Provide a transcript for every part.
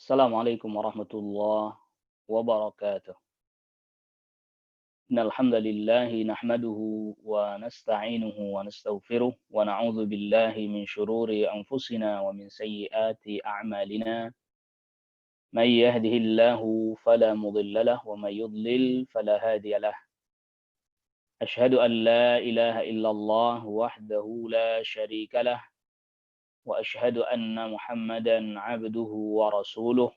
Assalamualaikum warahmatullahi wabarakatuh. Innal hamdalillah nahmaduhu wa nasta'inuhu wa nastaghfiruh wa na'udzu billahi min shururi anfusina wa min sayyiati a'malina. May yahdihillahu fala mudilla lahu wa may yudlil fala hadiya lahu. Ashhadu an la ilaha illallah wahdahu la syarika lah wa ashhadu anna Muhammadan 'abduhu wa rasuluh.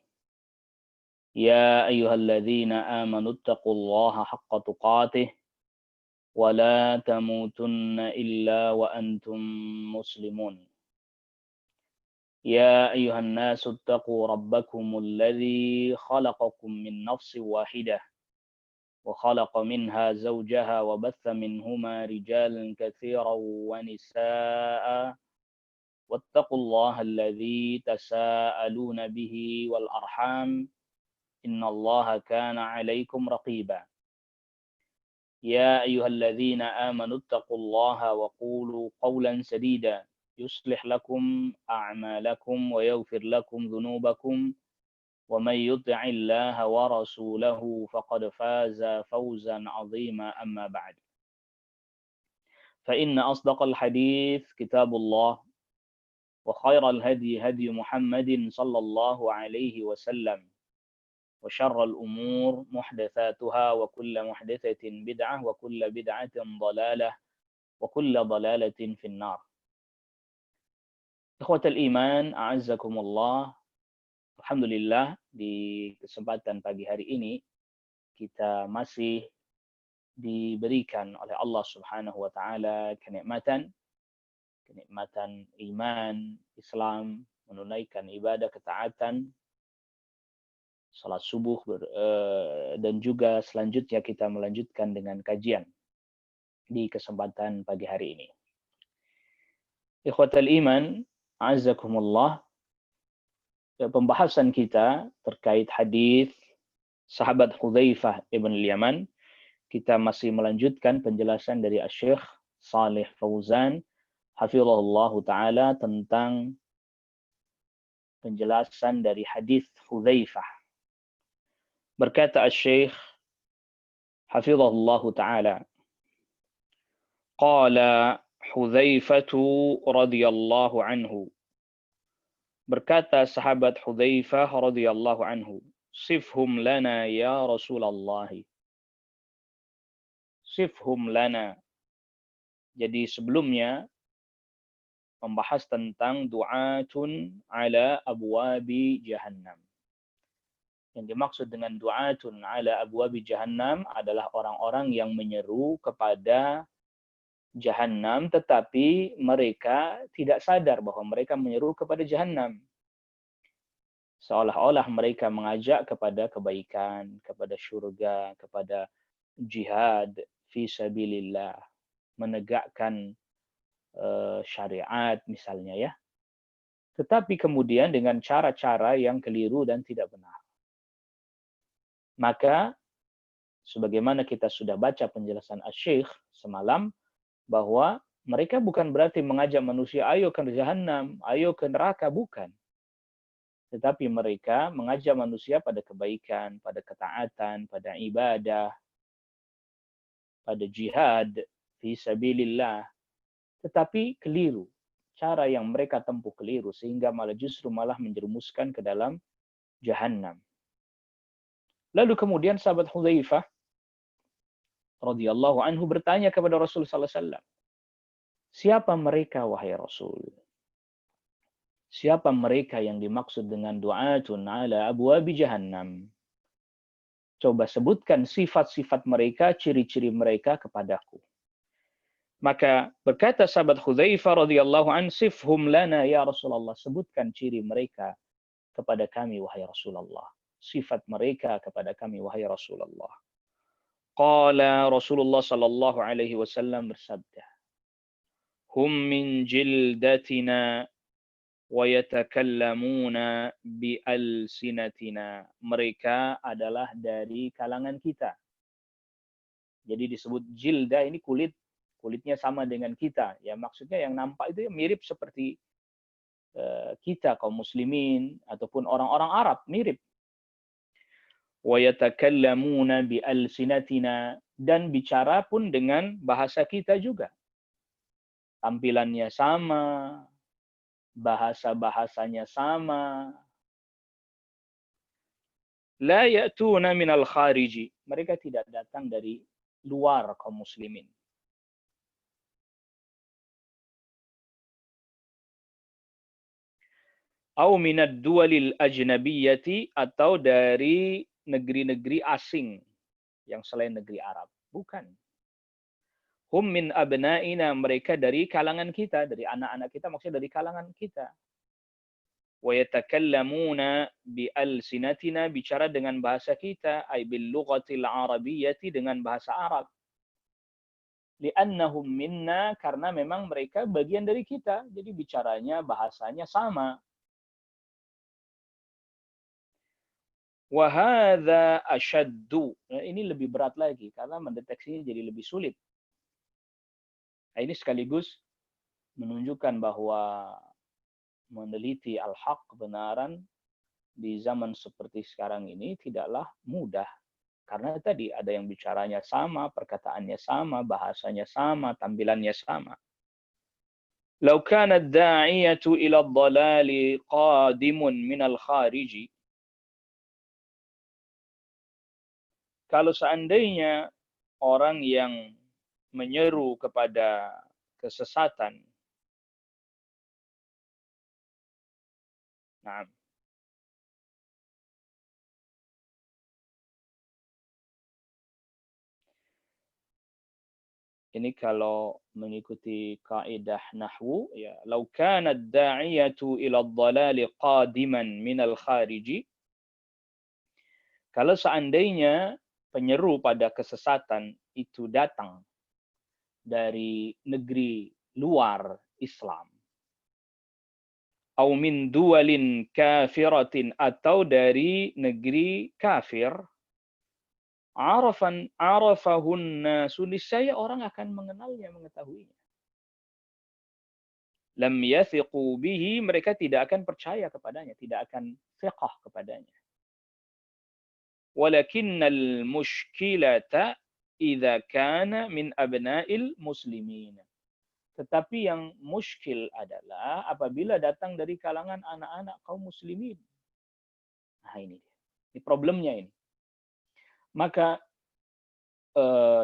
يا أيها الذين آمنوا اتقوا الله حق تقاته ولا تموتن إلا وأنتم مسلمون. يا أيها الناس اتقوا ربكم الذي خلقكم من نفس واحدة وخلق منها زوجها وبث منهما رجالا كثيرا ونساء واتقوا الله الذي تساءلون به والأرحام إن الله كان عليكم رقيبا. يا أيها الذين آمنوا اتقوا الله وقولوا قولا سديدا يصلح لكم أعمالكم ويغفر لكم ذنوبكم ومن يطع الله ورسوله فقد فاز فوزا عظيما. أما بعد فإن أصدق الحديث كتاب الله وخير الهدي هدي محمد صلى الله عليه وسلم وشر الأمور محدثاتها وكل محدثة بدعة وكل بدعة ضلالة وكل ضلالة في النار. Ikhwatal iman, a'azzakumullah. Alhamdulillah, di kesempatan pagi hari ini kita masih diberikan oleh Allah Subhanahu wa taala kenikmatan iman, Islam, menunaikan ibadah ketaatan, salat subuh dan juga selanjutnya kita melanjutkan dengan kajian di kesempatan pagi hari ini. Ikhwatal iman, a'azzakumullah, pembahasan kita terkait hadis sahabat Hudzaifah ibn al-Yaman, kita masih melanjutkan penjelasan dari Asy-Syaikh Shalih Fauzan hafizahullah taala tentang penjelasan dari hadis Hudzaifah. Berkata Asy-Syaikh hafizahullah taala, qala Hudzaifah radhiyallahu anhu, berkata sahabat Hudzaifah radhiyallahu anhu, sifhum lana ya Rasulullah. Sifhum lana. Jadi sebelumnya membahas tentang du'atun ala abwabi jahannam. Yang dimaksud dengan du'atun ala abwabi jahannam adalah orang-orang yang menyeru kepada jahannam tetapi mereka tidak sadar bahwa mereka menyeru kepada jahannam. Seolah-olah mereka mengajak kepada kebaikan, kepada syurga, kepada jihad fi sabilillah, menegakkan syariat misalnya ya. Tetapi kemudian dengan cara-cara yang keliru dan tidak benar. Maka sebagaimana kita sudah baca penjelasan Asy-Syaikh semalam, bahwa mereka bukan berarti mengajak manusia ayo ke jahannam, ayo ke neraka, bukan. Tetapi mereka mengajak manusia pada kebaikan, pada ketaatan, pada ibadah, pada jihad fi sabilillah. Tetapi keliru. Cara yang mereka tempuh keliru sehingga justru menjerumuskan ke dalam jahannam. Lalu kemudian sahabat Hudzaifah radhiyallahu anhu bertanya kepada Rasul sallallahu alaihi wasallam, siapa mereka wahai Rasul? Siapa mereka yang dimaksud dengan du'atun ala abwabi jahannam? Coba sebutkan sifat-sifat mereka, ciri-ciri mereka kepadaku. Maka berkata sahabat Hudzaifah radhiyallahu an, sifhum lana ya Rasulullah, sebutkan ciri mereka kepada kami wahai Rasulullah. Sifat mereka kepada kami wahai Rasulullah. Qala Rasulullah sallallahu alaihi wasallam bersabda, hum min jildatina wa yatakallamuna bi alsinatina. Mereka adalah dari kalangan kita. Jadi disebut jilda ini kulitnya sama dengan kita. Ya maksudnya yang nampak itu mirip seperti kita kaum muslimin ataupun orang-orang Arab mirip. Wa yatakallamuna bi alsinatina, dan bicara pun dengan bahasa kita juga. Tampilannya sama, bahasa-bahasanya sama. La ya'tuna minal khariji, mereka tidak datang dari luar kaum muslimin. Au minad duwalil ajnabiyyati, atau dari negeri-negeri asing yang selain negeri Arab. Bukan. Hum min abna'ina, mereka dari kalangan kita, dari anak-anak kita, maksudnya dari kalangan kita. Wa yatakallamuna bi alsinatina, bicara dengan bahasa kita, ay bil lughatil arabiyyati, dengan bahasa Arab. Li'annahum minna, karena memang mereka bagian dari kita, jadi bicaranya, bahasanya sama. Wa hadza ashaddu, ini lebih berat lagi karena mendeteksinya jadi lebih sulit. Nah, ini sekaligus menunjukkan bahwa meneliti al-haq, kebenaran, di zaman seperti sekarang ini tidaklah mudah. Karena tadi ada yang bicaranya sama, perkataannya sama, bahasanya sama, tampilannya sama. Lau kana ad-da'iyatu ila ad-dhalali qadimun minal khariji, kalau seandainya orang yang menyeru kepada kesesatan, nah, ini kalau mengikuti kaidah nahwu, ya, lau kana ad-da'iyatu ila ad-dhalali qadiman minal khariji, kalau seandainya penyeru pada kesesatan itu datang dari negeri luar Islam, au min duwalin kafiratin, atau dari negeri kafir, arafahun nasu, niscaya orang akan mengenalnya, mengetahuinya. Lam yathiqu bihi, mereka tidak akan percaya kepadanya, tidak akan thiqah kepadanya. Walakinnal mushkilata idza kana min abna'il muslimin. Tetapi yang muskil adalah apabila datang dari kalangan anak-anak kaum muslimin. Nah, ini problemnya ini. Maka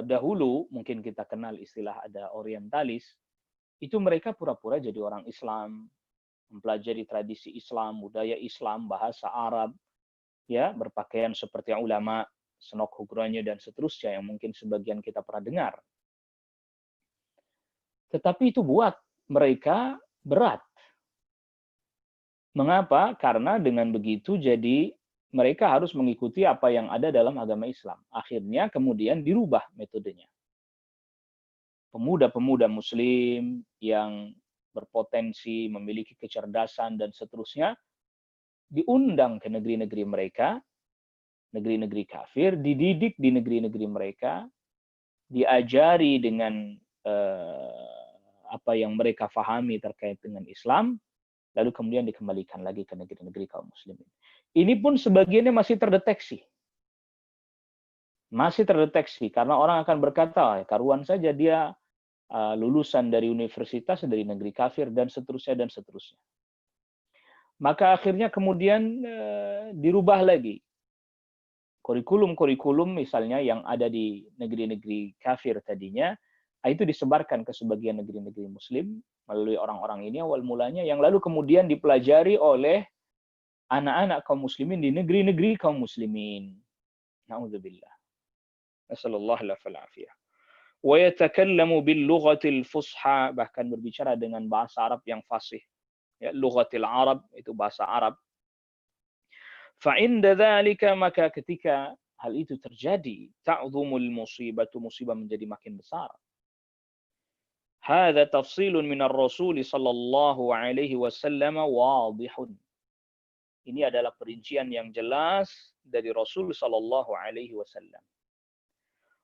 dahulu mungkin kita kenal istilah ada orientalis, itu mereka pura-pura jadi orang Islam, mempelajari tradisi Islam, budaya Islam, bahasa Arab, ya, berpakaian seperti ulama, senok hugranyo dan seterusnya yang mungkin sebagian kita pernah dengar. Tetapi itu buat mereka berat. Mengapa? Karena dengan begitu jadi mereka harus mengikuti apa yang ada dalam agama Islam. Akhirnya kemudian dirubah metodenya. Pemuda-pemuda muslim yang berpotensi, memiliki kecerdasan dan seterusnya, diundang ke negeri-negeri mereka, negeri-negeri kafir, dididik di negeri-negeri mereka, diajari dengan apa yang mereka fahami terkait dengan Islam, lalu kemudian dikembalikan lagi ke negeri-negeri kaum muslimin. Ini pun sebagiannya masih terdeteksi. Masih terdeteksi, karena orang akan berkata, karuan saja dia lulusan dari universitas, dari negeri kafir, dan seterusnya, dan seterusnya. Maka akhirnya kemudian dirubah lagi. Kurikulum-kurikulum misalnya yang ada di negeri-negeri kafir tadinya, itu disebarkan ke sebagian negeri-negeri muslim melalui orang-orang ini awal mulanya, yang lalu kemudian dipelajari oleh anak-anak kaum muslimin di negeri-negeri kaum muslimin. Na'udzubillah. Nasallallahu alaihi afiyah. Wa yatakallamu bil lughatil fusha, bahkan berbicara dengan bahasa Arab yang fasih. Ya, lughatil Arab itu bahasa Arab. Fa inda dzalika, maka ketika hal itu terjadi, ta'dhumul musibatu, musibah menjadi makin besar. Hadza tafsilun minar Rasul sallallahu alaihi wasallam wadihun. Ini adalah perincian yang jelas dari Rasul sallallahu alaihi wasallam.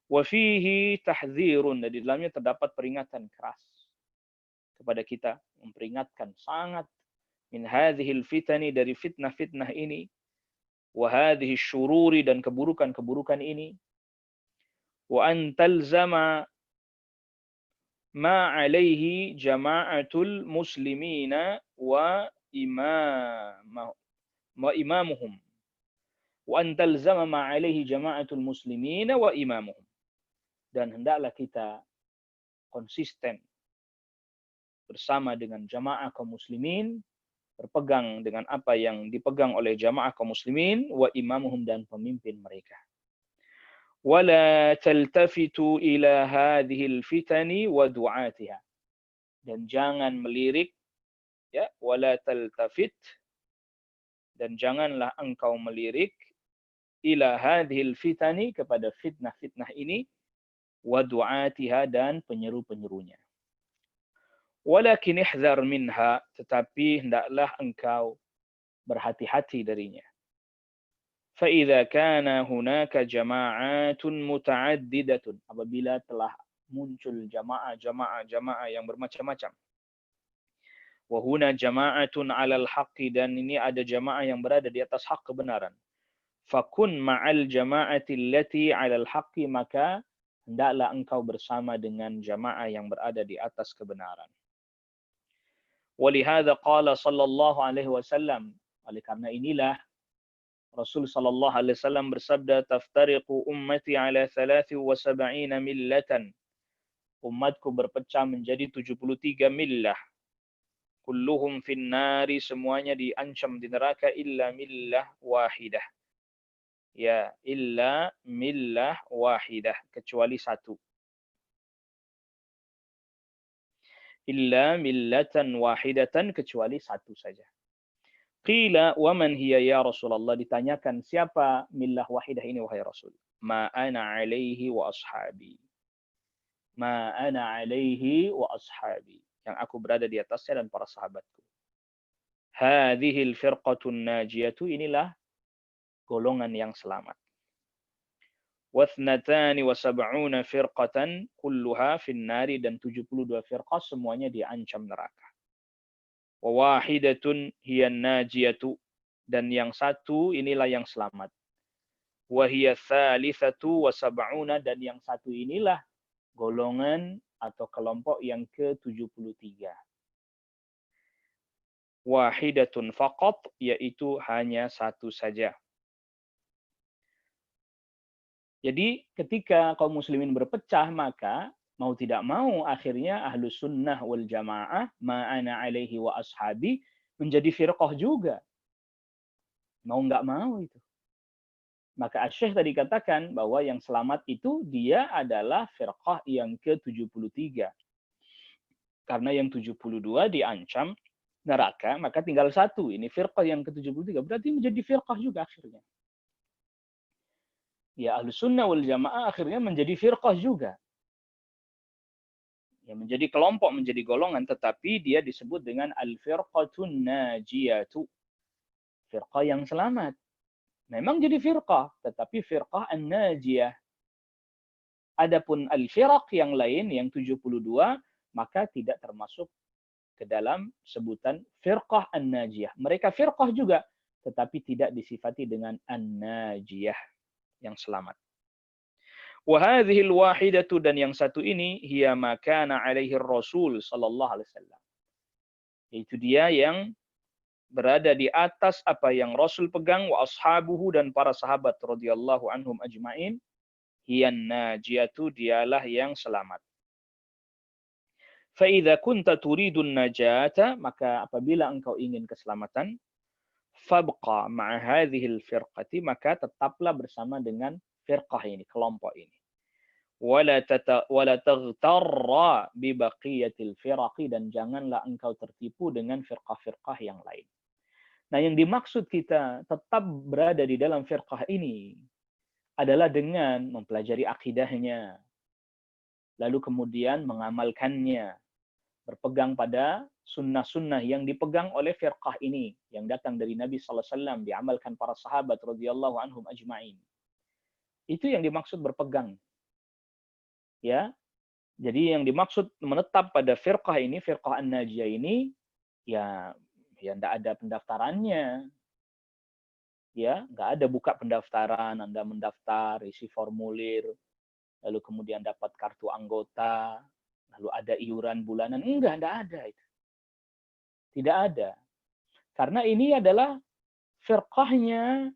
Wa fihi tahdzirun, di dalamnya terdapat peringatan keras kepada kita, memperingatkan sangat min hadhil fitani, dari fitnah-fitnah ini, wa hadhihi syururi, dan keburukan-keburukan ini, wa an talzama ma alaihi jama'atul muslimina imamuhum, wa an talzama ma alaihi jama'atul muslimina wa imamuhum, dan hendaklah kita konsisten bersama dengan jamaah kaum muslimin, berpegang dengan apa yang dipegang oleh jamaah kaum muslimin, wa imamuhum, dan pemimpin mereka. Wala taltafitu ila hadhil fitani wa du'atiha, dan jangan melirik, ya, wala taltafit, dan janganlah engkau melirik, ila hadhil fitani, kepada fitnah-fitnah ini, wa du'atiha, dan penyeru-penyerunya. Walakin ihzar minha, tetapi hendaklah engkau berhati-hati darinya. فَإِذَا كَانَ هُنَاكَ جَمَاعَاتٌ مُتَعَدِّدَةٌ, apabila telah muncul jamaah yang bermacam-macam. وَهُنَا جَمَاعَةٌ عَلَى الْحَقِّ, dan ini ada jamaah yang berada di atas hak kebenaran. فَكُنْ مَعَ الْجَمَاعَةِ الَّتِي عَلَى الْحَقِّ, maka hendaklah engkau bersama dengan jamaah yang berada di atas kebenaran. وَلِهَذَا قَالَ صَلَّى اللَّهُ عَلَيْهِ وَسَلَّمَ, oleh karena inilah Rasul sallallahu alaihi wasallam bersabda, taftariqu ummati ala 73 millatan, umatku berpecah menjadi 73 millah, kulluhum finnari, semuanya diancam di neraka, illa millah wahidah, ya, illa millah wahidah, kecuali satu, illa millatan wahidatan, kecuali satu saja. Qila wa man hiya ya Rasulullah, ditanyakan siapa millah wahidah ini wahai Rasul. Ma ana alaihi wa ashabi. Ma ana alaihi wa ashabi, yang aku berada di atasnya dan para sahabatku. Hadhil firqatun najiyatu, inilah golongan yang selamat. Wathnatani wa sab'una firqatan kulluha finnari, dan 72 firqah semuanya diancam neraka. Wahidatun hiyan najiyatu, dan yang satu inilah yang selamat. Wa hiya tsalitsatu wa sab'una, dan yang satu inilah golongan atau kelompok yang ke-73. Wahidatun faqat, yaitu hanya satu saja. Jadi ketika kaum muslimin berpecah, maka mau tidak mau akhirnya ahlus sunnah wal jamaah, ma'ana alaihi wa ashabi, menjadi firqah juga. Mau nggak mau itu. Maka Asy-Syaikh tadi katakan bahwa yang selamat itu dia adalah firqah yang ke-73. Karena yang 72 diancam neraka, maka tinggal satu. Ini firqah yang ke-73. Berarti menjadi firqah juga akhirnya. Ya, ahlus sunnah wal jamaah akhirnya menjadi firqah juga. Ya, menjadi kelompok, menjadi golongan, tetapi dia disebut dengan al-firqatun najiyatu. Firqah yang selamat. Memang jadi firqah, tetapi firqah an-najiyah. Adapun al-firaq yang lain, yang 72, maka tidak termasuk ke dalam sebutan firqah an-najiyah. Mereka firqah juga, tetapi tidak disifati dengan an-najiyah, yang selamat. Wahadhil wahidatu, dan yang satu ini, hiya ma kana alaihi Rasul sallallahu alaihi wasallam. Yaitu dia yang berada di atas apa yang Rasul pegang, wa ashabuhu, dan para sahabat radhiyallahu anhum ajma'in, hiyan najiyatu, dialah yang selamat. Fa idza kunta turidun najata, maka apabila engkau ingin keselamatan, fabqa ma'a hadhil firqati, maka tetaplah bersama dengan firqah ini, kelompok ini. Wala taghtarra bi baqiyatil firaqi, dan janganlah engkau tertipu dengan firqah-firqah yang lain. Nah, yang dimaksud kita tetap berada di dalam firqah ini adalah dengan mempelajari akidahnya, lalu kemudian mengamalkannya, berpegang pada sunnah-sunnah yang dipegang oleh firqah ini, yang datang dari Nabi SAW, diamalkan para sahabat radhiyallahu anhum ajma'in. Itu yang dimaksud berpegang. Ya, jadi yang dimaksud menetap pada firqah ini, firqah an-najiyah ini, ya Ya, enggak ada pendaftarannya. Ya, nggak ada buka pendaftaran, Anda mendaftar, isi formulir, lalu kemudian dapat kartu anggota, lalu ada iuran bulanan. Enggak ada itu. Tidak ada. Karena ini adalah firqahnya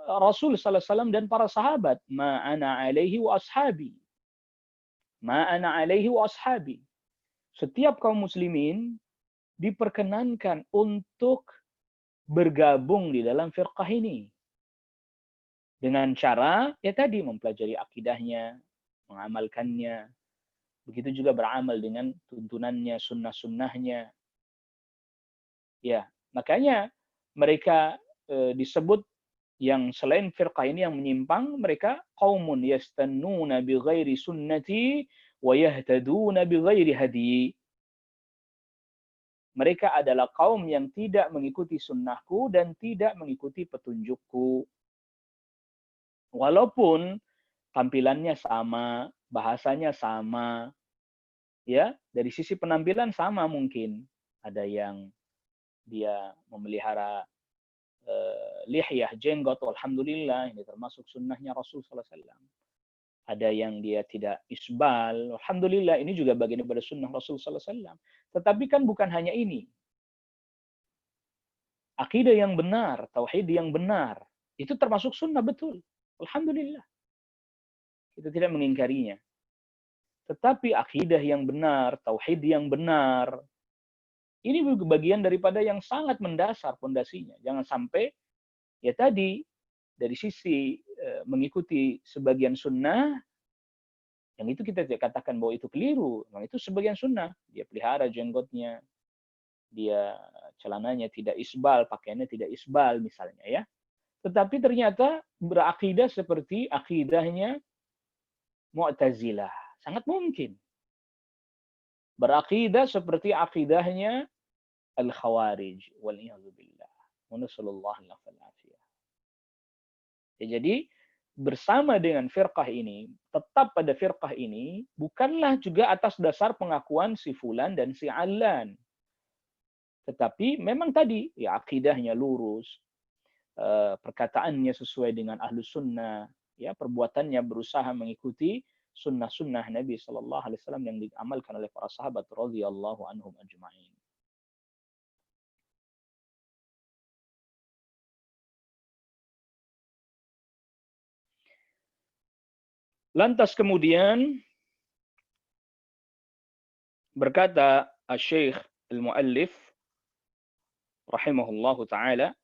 Rasul sallallahu alaihi wasallam dan para sahabat. Ma ana alaihi wa ashabi. Ma ana alaihi wa ashabi. Setiap kaum muslimin diperkenankan untuk bergabung di dalam firqah ini. Dengan cara, ya tadi, mempelajari akidahnya, mengamalkannya. Begitu juga beramal dengan tuntunannya, sunnah-sunnahnya. Ya, makanya mereka disebut yang selain firqah ini yang menyimpang, mereka qaumun yastannuna bi ghairi sunnati wa yahtaduna bi ghairi hadi. Mereka adalah kaum yang tidak mengikuti sunnahku dan tidak mengikuti petunjukku. Walaupun tampilannya sama, bahasanya sama, ya, dari sisi penampilan sama mungkin. Ada yang dia memelihara lihyah, jenggot, alhamdulillah, ini termasuk sunnahnya Rasul sallallahu alaihi wasallam. Ada yang dia tidak isbal, alhamdulillah, ini juga bagian daripada sunnah Rasul sallallahu alaihi wasallam. Tetapi kan bukan hanya ini. Akidah yang benar, tauhid yang benar, itu termasuk sunnah betul. Alhamdulillah. Kita tidak mengingkarinya. Tetapi akidah yang benar, tauhid yang benar, ini bagian daripada yang sangat mendasar fondasinya. Jangan sampai, ya tadi, dari sisi mengikuti sebagian sunnah, yang itu kita tidak katakan bahwa itu keliru. Memang itu sebagian sunnah. Dia pelihara jenggotnya, dia celananya tidak isbal, pakaiannya tidak isbal misalnya, ya. Tetapi ternyata berakidah seperti akidahnya Mu'tazilah. Sangat mungkin. Berakidah seperti akidahnya Al-Khawarij. Wal'iyadzubillah. Nasallallahu alaihi wasallam. Jadi bersama dengan firqah ini, tetap pada firqah ini, bukanlah juga atas dasar pengakuan si fulan dan si alan. Tetapi memang tadi, ya akidahnya lurus, perkataannya sesuai dengan ahlus sunnah, ya perbuatannya berusaha mengikuti sunnah-sunnah Nabi Sallallahu Alaihi Wasallam yang diamalkan oleh para sahabat radhiyallahu anhum ajma'in. Lantas kemudian berkata Asy-Syaikh Al-Muallif rahimahullahu taala,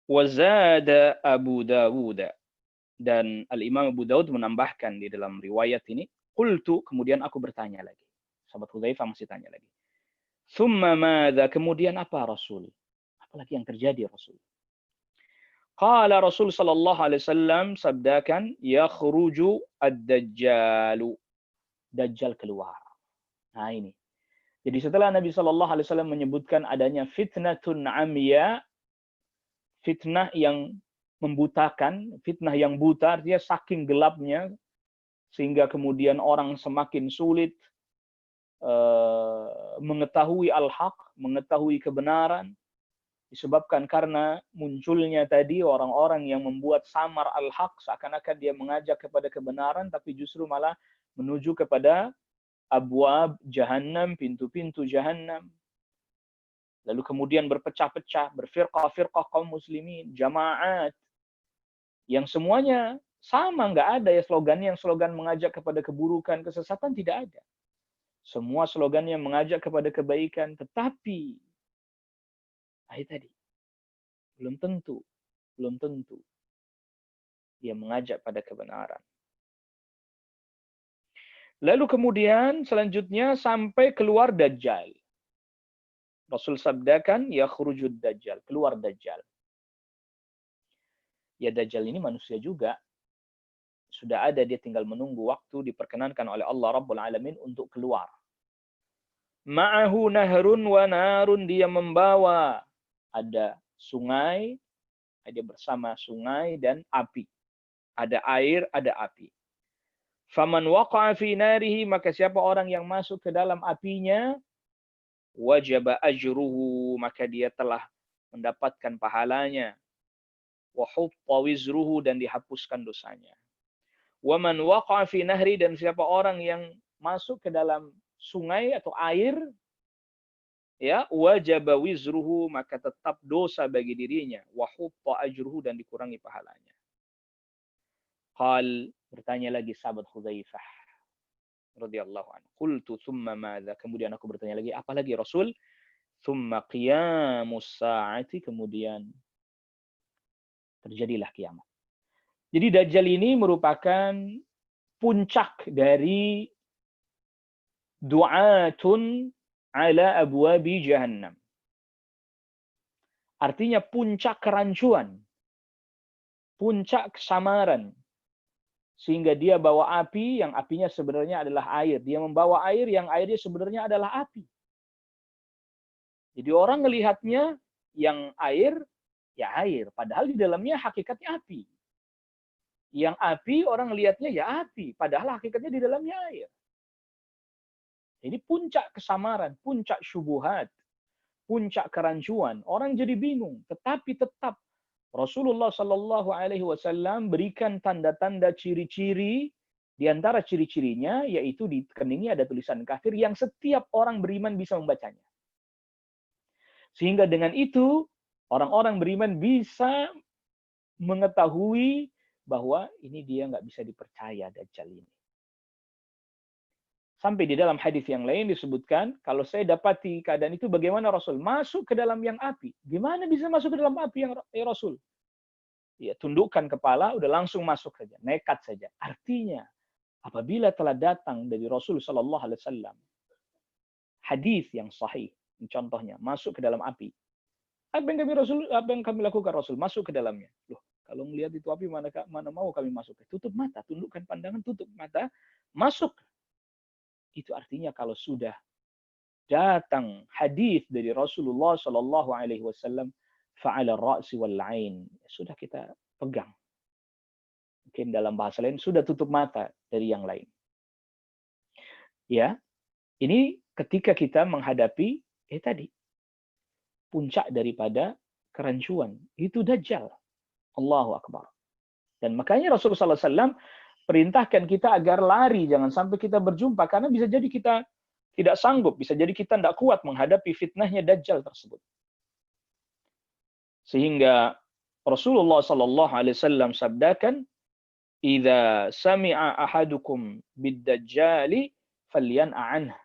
wa zada Abu Dawud, dan Al-Imam Abu Dawud menambahkan di dalam riwayat ini, qultu, kemudian aku bertanya lagi. Sahabat Hudzaifah masih tanya lagi. Tsumma madza, kemudian apa Rasul? Apalagi yang terjadi Rasul? Qala Rasul sallallahu alaihi wasallam sabdakan, yakhruju ad-dajjalu. Dajjal keluar. Nah ini. Jadi setelah Nabi sallallahu alaihi wasallam menyebutkan adanya fitnatun amya, fitnah yang membutakan, fitnah yang buta, artinya saking gelapnya sehingga kemudian orang semakin sulit mengetahui al-haq, mengetahui kebenaran, disebabkan karena munculnya tadi orang-orang yang membuat samar al-haq, seakan-akan dia mengajak kepada kebenaran, tapi justru malah menuju kepada abwab jahannam, pintu-pintu jahannam. Lalu kemudian berpecah-pecah, berfirqah-firqah kaum muslimin, jamaat, yang semuanya sama, nggak ada ya slogannya yang slogan mengajak kepada keburukan, kesesatan, tidak ada. Semua slogannya mengajak kepada kebaikan, tetapi tadi belum tentu dia mengajak pada kebenaran. Lalu kemudian selanjutnya sampai keluar Dajjal. Rasul sabdakan, yakhrujud Dajjal, keluar Dajjal. Ya Dajjal ini manusia juga. Sudah ada, dia tinggal menunggu waktu diperkenankan oleh Allah Rabbul Alamin untuk keluar. Ma'ahu nahrun wa narun, dia membawa ada sungai, dia bersama sungai dan api. Ada air, ada api. Faman waqa'a fi narihi, maka siapa orang yang masuk ke dalam apinya, wajaba ajruhu, maka dia telah mendapatkan pahalanya, wa hutta wizruhu, dan dihapuskan dosanya. Wa man waqa'a fi nahri, dan siapa orang yang masuk ke dalam sungai atau air, ya, wajaba wizruhu, maka tetap dosa bagi dirinya, wa hutta ajruhu, dan dikurangi pahalanya. Qal, bertanya lagi sahabat Hudzaifah radhiyallahu anhu, qultu thumma madza, kemudian aku bertanya lagi, apa lagi Rasul? Thumma qiyamus saati, kemudian terjadilah kiamat. Jadi Dajjal ini merupakan puncak dari du'atun ala abwabi jahannam. Artinya puncak kerancuan, puncak kesamaran. Sehingga dia bawa api yang apinya sebenarnya adalah air. Dia membawa air yang airnya sebenarnya adalah api. Jadi orang melihatnya yang air, ya air. Padahal di dalamnya hakikatnya api. Yang api orang lihatnya ya api. Padahal hakikatnya di dalamnya air. Jadi puncak kesamaran, puncak syubuhat, puncak kerancuan. Orang jadi bingung. Tetapi tetap Rasulullah Shallallahu Alaihi Wasallam berikan tanda-tanda ciri-ciri. Di antara ciri-cirinya yaitu di keningnya ada tulisan kafir yang setiap orang beriman bisa membacanya. Sehingga dengan itu orang-orang beriman bisa mengetahui bahwa ini dia nggak bisa dipercaya Dajjal ini. Sampai di dalam hadis yang lain disebutkan, kalau saya dapati keadaan itu bagaimana Rasul? Masuk ke dalam yang api. Gimana bisa masuk ke dalam api yang Rasul? Ya, tundukkan kepala, udah langsung masuk saja, nekat saja. Artinya, apabila telah datang dari Rasul Sallallahu Alaihi Wasallam hadis yang sahih, contohnya masuk ke dalam api, apa yang kami lakukan Rasul? Masuk ke dalamnya. Loh, kalau melihat itu api, mana mau kami masuk? Tutup mata, tundukkan pandangan, tutup mata, masuk. Itu artinya kalau sudah datang hadis dari Rasulullah Sallallahu Alaihi Wasallam, fa'ala ra'si wal 'ain, sudah kita pegang. Mungkin dalam bahasa lain sudah tutup mata dari yang lain. Ya, ini ketika kita menghadapi tadi puncak daripada kerancuan, itu Dajjal. Allahu Akbar. Dan makanya Rasulullah SAW perintahkan kita agar lari, jangan sampai kita berjumpa, karena bisa jadi kita tidak sanggup, bisa jadi kita tidak kuat menghadapi fitnahnya Dajjal tersebut. Sehingga Rasulullah Sallallahu Alaihi Wasallam sabdakan, "Idza sami'a ahadukum bid-dajjali falyan'a anhu."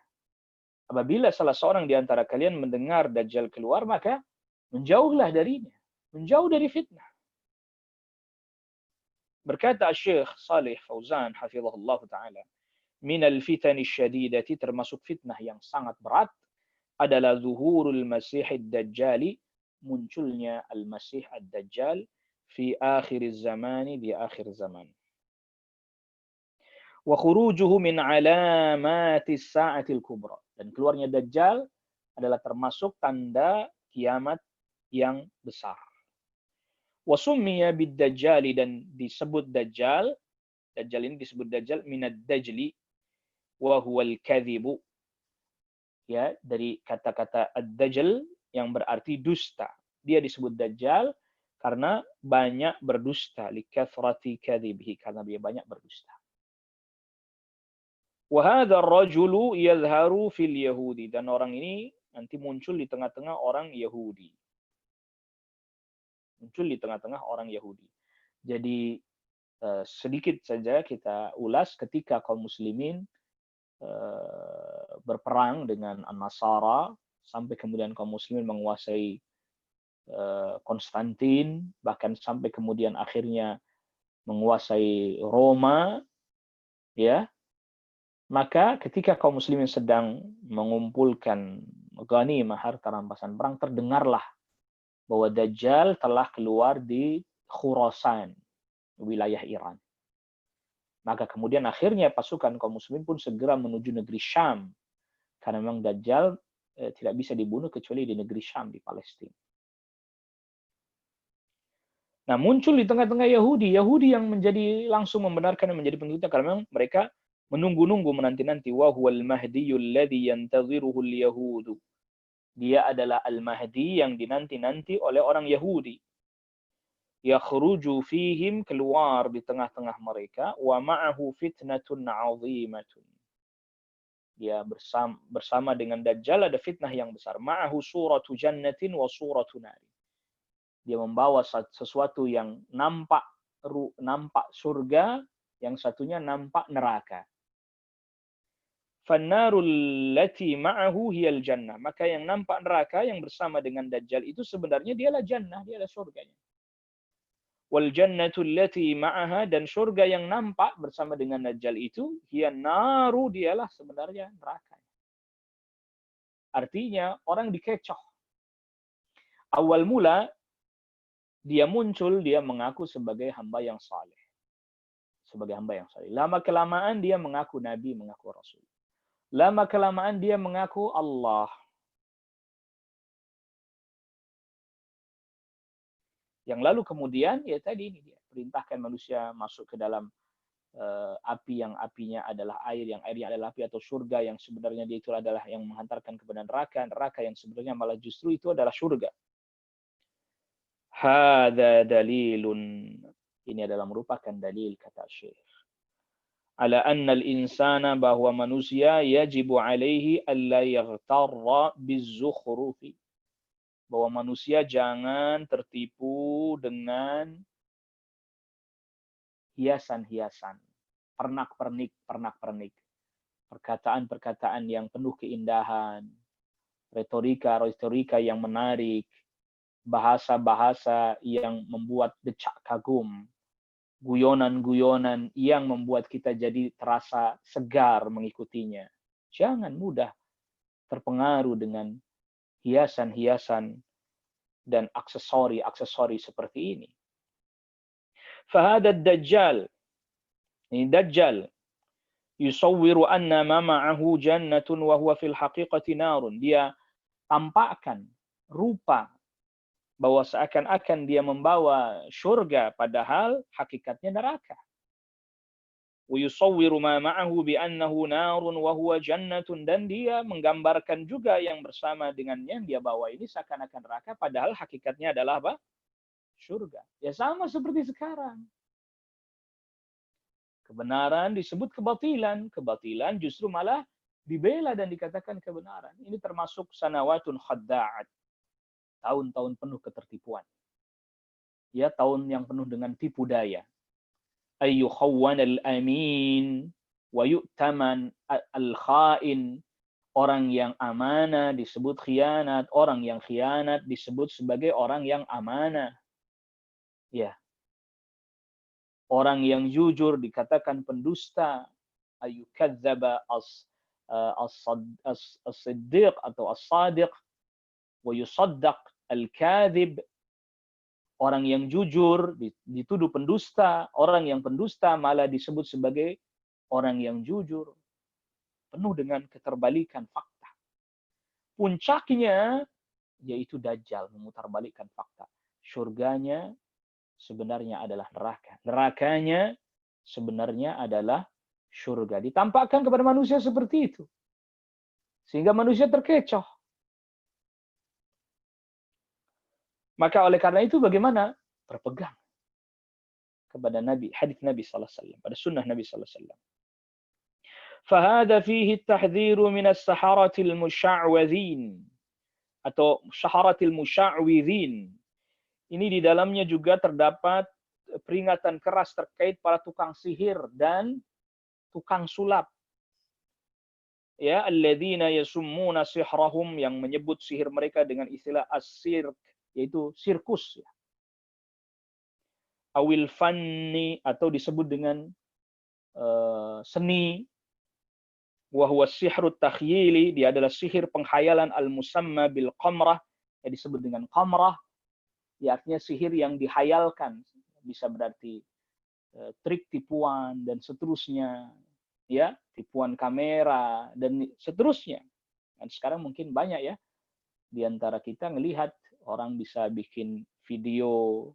Apabila salah seorang di antara kalian mendengar Dajjal keluar, maka menjauhlah darinya, menjauh dari fitnah. Berkata Syekh Salih Fauzan hafizahullah taala, "Minal fitani syadidati," termasuk fitnah yang sangat berat adalah zuhurul Masihid Dajjali, munculnya Al-Masih Ad-Dajjal fi akhir zamani, di akhir zaman. Wa khurujuhu min alamatis sa'atil kubra, dan keluarnya Dajjal adalah termasuk tanda kiamat yang besar. Wa summiya bid-Dajjali, dan disebut Dajjal, Dajjal ini disebut Dajjal minad dajli wa huwal kadhibu, ya, dari kata-kata ad-dajjal yang berarti dusta. Dia disebut Dajjal karena banyak berdusta, likathrati kadhibihi, karena dia banyak berdusta. Wa hadzal rajulu yadhharu fil yahudi, dan orang ini nanti muncul di tengah-tengah orang Yahudi. Muncul di tengah-tengah orang Yahudi. Jadi sedikit saja kita ulas ketika kaum muslimin berperang dengan An-Nasara, sampai kemudian kaum muslimin menguasai Konstantin, bahkan sampai kemudian akhirnya menguasai Roma, ya. Maka ketika kaum muslimin sedang mengumpulkan ghanimah, harta rampasan perang, terdengarlah bahwa Dajjal telah keluar di Khurasan, wilayah Iran. Maka kemudian akhirnya pasukan kaum muslimin pun segera menuju negeri Syam, karena memang Dajjal tidak bisa dibunuh kecuali di negeri Syam, di Palestina. Nah, muncul di tengah-tengah Yahudi yang menjadi langsung membenarkan dan menjadi pengikutnya, karena memang mereka menunggu-nunggu, menanti-nanti. Wa huwal mahdiyul ladzi yantaziruhu al-yahudu. Dia adalah Al-Mahdi yang dinanti-nanti oleh orang Yahudi. Yakhruju fihim, keluar di tengah-tengah mereka, wa ma'ahu fitnatun 'azimatun. Dia bersama dengan Dajjal ada fitnah yang besar. Ma'ahu suratu jannatin wa suratu nari. Dia membawa sesuatu yang nampak surga, yang satunya nampak neraka. Fannarul lati ma'ahu hiyal jannah. Maka yang nampak neraka yang bersama dengan Dajjal itu sebenarnya dialah jannah, dialah surganya. Wal jannatul lati ma'aha, dan surga yang nampak bersama dengan Dajjal itu hiyan naru, dialah sebenarnya neraka. Artinya orang dikecoh. Awal mula dia muncul, dia mengaku sebagai hamba yang saleh. Sebagai hamba yang saleh. Lama kelamaan dia mengaku nabi, mengaku rasul. Lama kelamaan dia mengaku Allah. Yang lalu kemudian, ya tadi ini dia perintahkan manusia masuk ke dalam api yang apinya adalah air, yang airnya adalah api, atau surga yang sebenarnya dia itu adalah yang menghantarkan kepada neraka, neraka yang sebenarnya malah justru itu adalah surga. Hadza dalilun. Ini adalah merupakan dalil, kata Syekh. Ala anna al-insana, bahwa manusia yajibu alaihi alla yaghtarra bizzukhrufi. Bahwa manusia jangan tertipu dengan hiasan-hiasan, pernak-pernik, perkataan-perkataan yang penuh keindahan, retorika yang menarik, bahasa-bahasa yang membuat decak kagum, guyonan-guyonan yang membuat kita jadi terasa segar mengikutinya. Jangan mudah terpengaruh dengan hiasan-hiasan dan aksesori seperti ini. Fahada Dajjal, ini Dajjal, yusawwiru anna ma ma'ahu jannatun wa huwa fil haqiqati narun. Dia tampakkan rupa bahwa seakan-akan dia membawa surga, padahal hakikatnya neraka. Wa yusawwiru ma ma'ahu bi annahu narun wa huwa jannatun, dan dia menggambarkan juga yang bersama dengannya yang dia bawa ini seakan-akan neraka, padahal hakikatnya adalah apa? Surga. Ya sama seperti sekarang. Kebenaran disebut kebatilan, kebatilan justru malah dibela dan dikatakan kebenaran. Ini termasuk sanawatun khadda'at, tahun-tahun penuh ketertipuan. Ya, tahun yang penuh dengan tipu daya. Ayyu khawwan al-amin wa yu'taman al-khain. Orang yang amanah disebut khianat, orang yang khianat disebut sebagai orang yang amanah. Ya. Orang yang jujur dikatakan pendusta. Ayyu kadzdzaba as-siddiq atau as-sadiq wa yusaddaq al-kadzib. Orang yang jujur dituduh pendusta, orang yang pendusta malah disebut sebagai orang yang jujur. Penuh dengan keterbalikan fakta. Puncaknya yaitu Dajjal memutarbalikkan fakta. Surganya sebenarnya adalah neraka. Nerakanya sebenarnya adalah surga. Ditampakkan kepada manusia seperti itu. Sehingga manusia terkecoh. Maka oleh karena itu bagaimana? Berpegang kepada Nabi, hadis Nabi sallallahu alaihi wasallam, pada sunnah Nabi sallallahu alaihi wasallam. Fahada fihi at-tahdhiru min as-saharatil musya'wadzin atau saharatil musya'widhin. Ini di dalamnya juga terdapat peringatan keras terkait para tukang sihir dan tukang sulap. Ya, alladzina yasummuna sihrahum, yang menyebut sihir mereka dengan istilah as-sirk, yaitu sirkus, ya. Awil fanni, atau disebut dengan seni. Wa huwa sihrut takhyili, dia adalah sihir penghayalan al-musamma bil qamrah, yang disebut dengan qamrah, ya, artinya sihir yang dihayalkan, bisa berarti trik tipuan dan seterusnya, ya, tipuan kamera dan seterusnya. Dan sekarang mungkin banyak ya di antara kita melihat orang bisa bikin video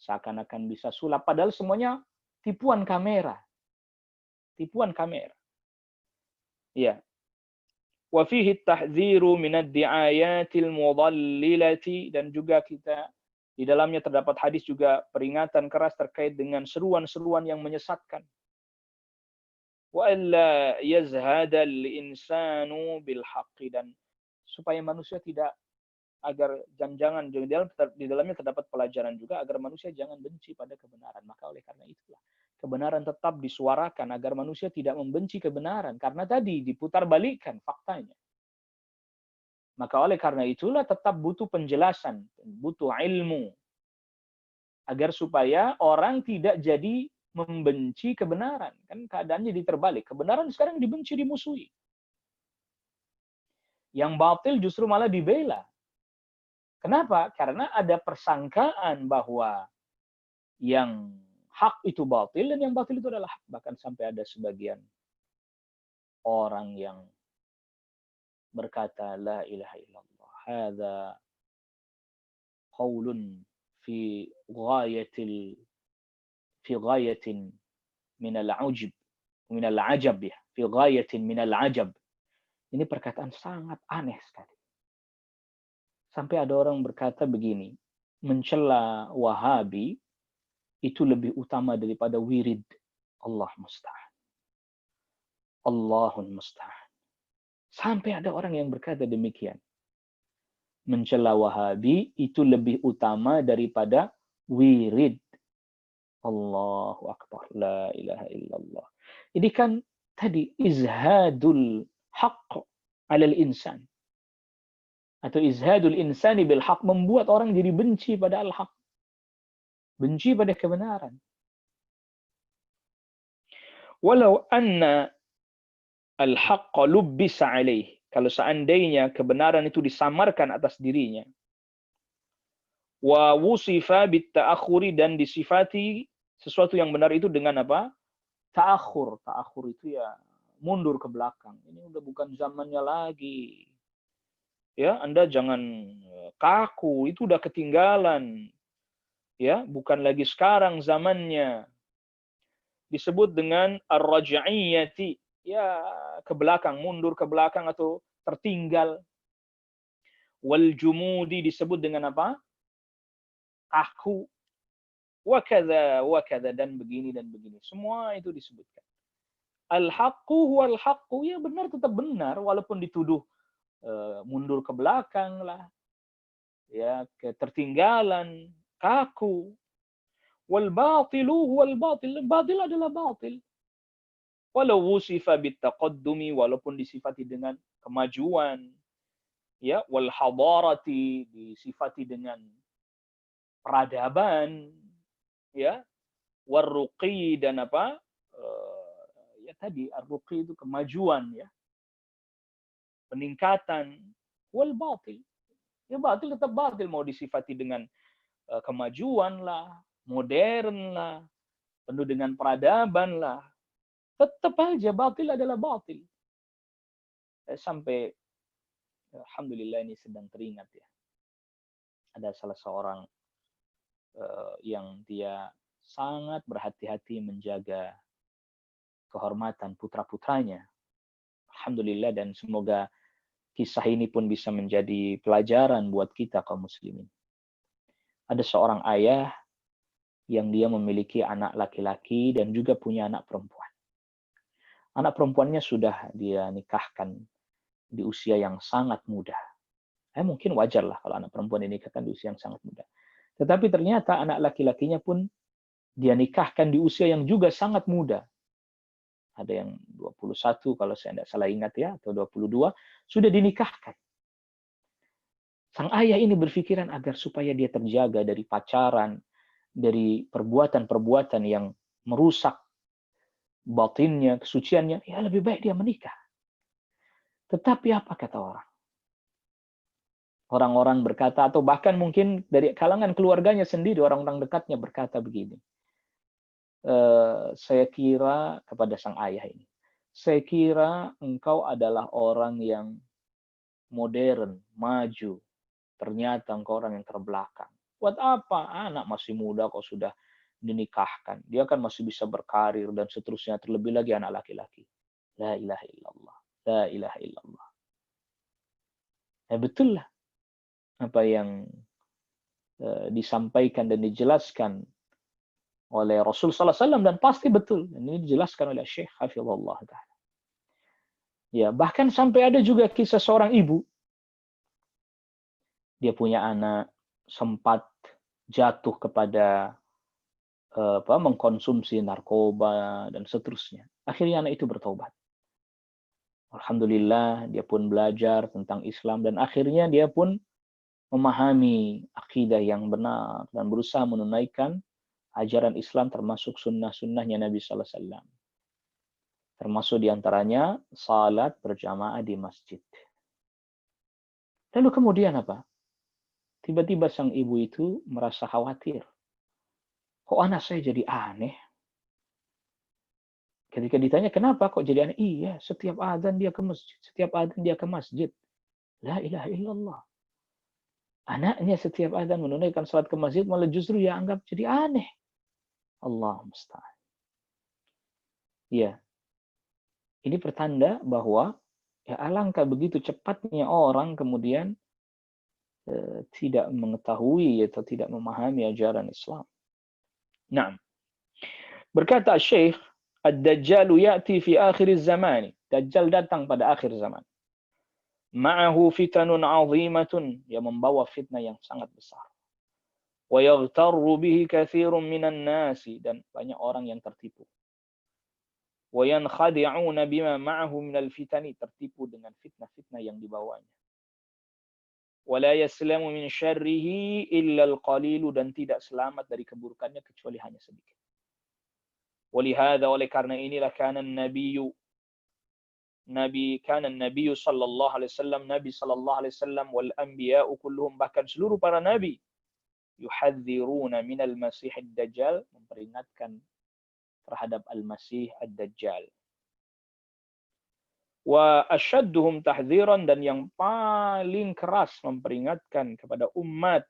seakan-akan bisa sulap, padahal semuanya tipuan kamera. Tipuan kamera. Ya. Wa fihi at-tahdziru min ad-di'ayatil mudallilati, dan juga kita di dalamnya terdapat hadis juga peringatan keras terkait dengan seruan-seruan yang menyesatkan. Wa alla yazhadal insanu bil haqqi, dan supaya manusia tidak, agar jangan di dalamnya terdapat pelajaran juga agar manusia jangan benci pada kebenaran. Maka oleh karena itulah kebenaran tetap disuarakan agar manusia tidak membenci kebenaran, karena tadi diputar balikkan faktanya. Maka oleh karena itulah tetap butuh penjelasan, butuh ilmu agar supaya orang tidak jadi membenci kebenaran. Kan keadaannya jadi terbalik. Kebenaran sekarang dibenci, dimusuhi. Yang batil justru malah dibela. Kenapa? Karena ada persangkaan bahwa yang hak itu batil dan yang batil itu adalah hak. Bahkan sampai ada sebagian orang yang berkata, la ilaha illallah, hadza qaulun fi ghayatil fi ghayatin min al-ujub, min al-ajab, ya, fi ghayatin min al-ajab. Ini perkataan sangat aneh sekali. Sampai ada orang berkata begini, mencela Wahabi itu lebih utama daripada wirid. Allah musta'an. Allahun musta'an. Sampai ada orang yang berkata demikian. Mencela Wahabi itu lebih utama daripada wirid. Allahu Akbar. La ilaha illallah. Ini kan tadi izhadul haqq alal insan. Atau izhadul insani bil haq, membuat orang jadi benci pada al-haq. Benci pada kebenaran. Walau anna al-haqqa lubbisa alaih. Kalau seandainya kebenaran itu disamarkan atas dirinya. Wa wusifa bit ta'akhuri, dan disifati sesuatu yang benar itu dengan apa? Ta'akhur. Ta'akhur itu ya mundur ke belakang. Ini udah bukan zamannya lagi. Ya, Anda jangan kaku, itu udah ketinggalan. Ya, bukan lagi sekarang zamannya. Disebut dengan ar-raj'iyyati, ya ke belakang, mundur ke belakang atau tertinggal. Wal jumudi disebut dengan apa? Kaku. Wa kadza, dan begini dan begini. Semua itu disebutkan. Al-haqqu huwal haqqu, ya benar tetap benar walaupun dituduh mundur ke belakang lah, ya ketertinggalan, kaku. Wal batilu huwal batil, batil adalah batil. Walau wusifa bit taqaddumi, walaupun disifati dengan kemajuan, ya, wal hadarati, disifati dengan peradaban, ya, warruqi, dan apa? Ya tadi ar-ruqi itu kemajuan, ya, peningkatan. Wal batil, ya batil tetap batil, mau disifati dengan kemajuan lah, modern lah, penuh dengan peradaban lah, tetap aja batil adalah batil. Sampai alhamdulillah ini sedang teringat, ya, ada salah seorang yang dia sangat berhati-hati menjaga kehormatan putra-putranya. Alhamdulillah, dan semoga kisah ini pun bisa menjadi pelajaran buat kita kaum muslimin. Ada seorang ayah yang dia memiliki anak laki-laki dan juga punya anak perempuan. Anak perempuannya sudah dia nikahkan di usia yang sangat muda. Mungkin wajar lah kalau anak perempuan dinikahkan di usia yang sangat muda. Tetapi ternyata anak laki-lakinya pun dia nikahkan di usia yang juga sangat muda. Ada yang 21 kalau saya tidak salah ingat, ya, atau 22, sudah dinikahkan. Sang ayah ini berpikiran agar supaya dia terjaga dari pacaran, dari perbuatan-perbuatan yang merusak batinnya, kesuciannya, ya lebih baik dia menikah. Tetapi apa kata orang? Orang-orang berkata, atau bahkan mungkin dari kalangan keluarganya sendiri, orang-orang dekatnya berkata begini. Saya kira kepada sang ayah ini, saya kira engkau adalah orang yang modern, maju. Ternyata engkau orang yang terbelakang. Buat apa? Anak masih muda kok sudah dinikahkan. Dia kan masih bisa berkarir dan seterusnya. Terlebih lagi anak laki-laki. La ilaha illallah. La ilaha illallah. Betul lah apa yang disampaikan dan dijelaskan oleh Rasul sallallahu alaihi wasallam, dan pasti betul. Dan ini dijelaskan oleh Syekh Hafizahullah Ta'ala. Ya, bahkan sampai ada juga kisah seorang ibu, dia punya anak sempat jatuh kepada mengkonsumsi narkoba dan seterusnya. Akhirnya anak itu bertobat. Alhamdulillah, dia pun belajar tentang Islam dan akhirnya dia pun memahami akidah yang benar dan berusaha menunaikan ajaran Islam termasuk sunnah-sunnahnya Nabi sallallahu alaihi wasallam. Termasuk diantaranya salat berjamaah di masjid. Lalu kemudian apa? Tiba-tiba sang ibu itu merasa khawatir. Kok anak saya jadi aneh? Ketika ditanya kenapa kok jadi aneh? Iya, setiap adzan dia ke masjid, setiap adzan dia ke masjid. La ilaha illallah. Anaknya setiap adzan menunaikan salat ke masjid malah justru dia anggap jadi aneh. Allah musta'an. Ya, ini pertanda bahwa ya alangkah begitu cepatnya orang kemudian tidak mengetahui atau tidak memahami ajaran Islam. Nah, berkata Syekh, Ad-Dajjal ya'ti fi akhir zaman. Dajjal datang pada akhir zaman. Ma'ahu fitanun 'azimatun, yang membawa fitnah yang sangat besar. Wa yaghtarru bihi katsirun minan nasi, dan banyak orang yang tertipu. Wa yankhadi'una bima ma'ahu minal fitani, tertipu dengan fitnah-fitnah yang dibawanya. Wala yaslamu min syarrihi illa al-qalilu, dan tidak selamat dari keburukannya kecuali hanya sedikit. Walihada, oleh karena inilah kana an-nabiyyu sallallahu alaihi wasallam, Nabi sallallahu alaihi wasallam wal anbiya'u kulluhum, bahkan seluruh para nabi, yuhadziruna minal masih ad-dajjal, memperingatkan terhadap al-masih ad-dajjal. Wa asyadduhum tahdziran, dan yang paling keras memperingatkan kepada umat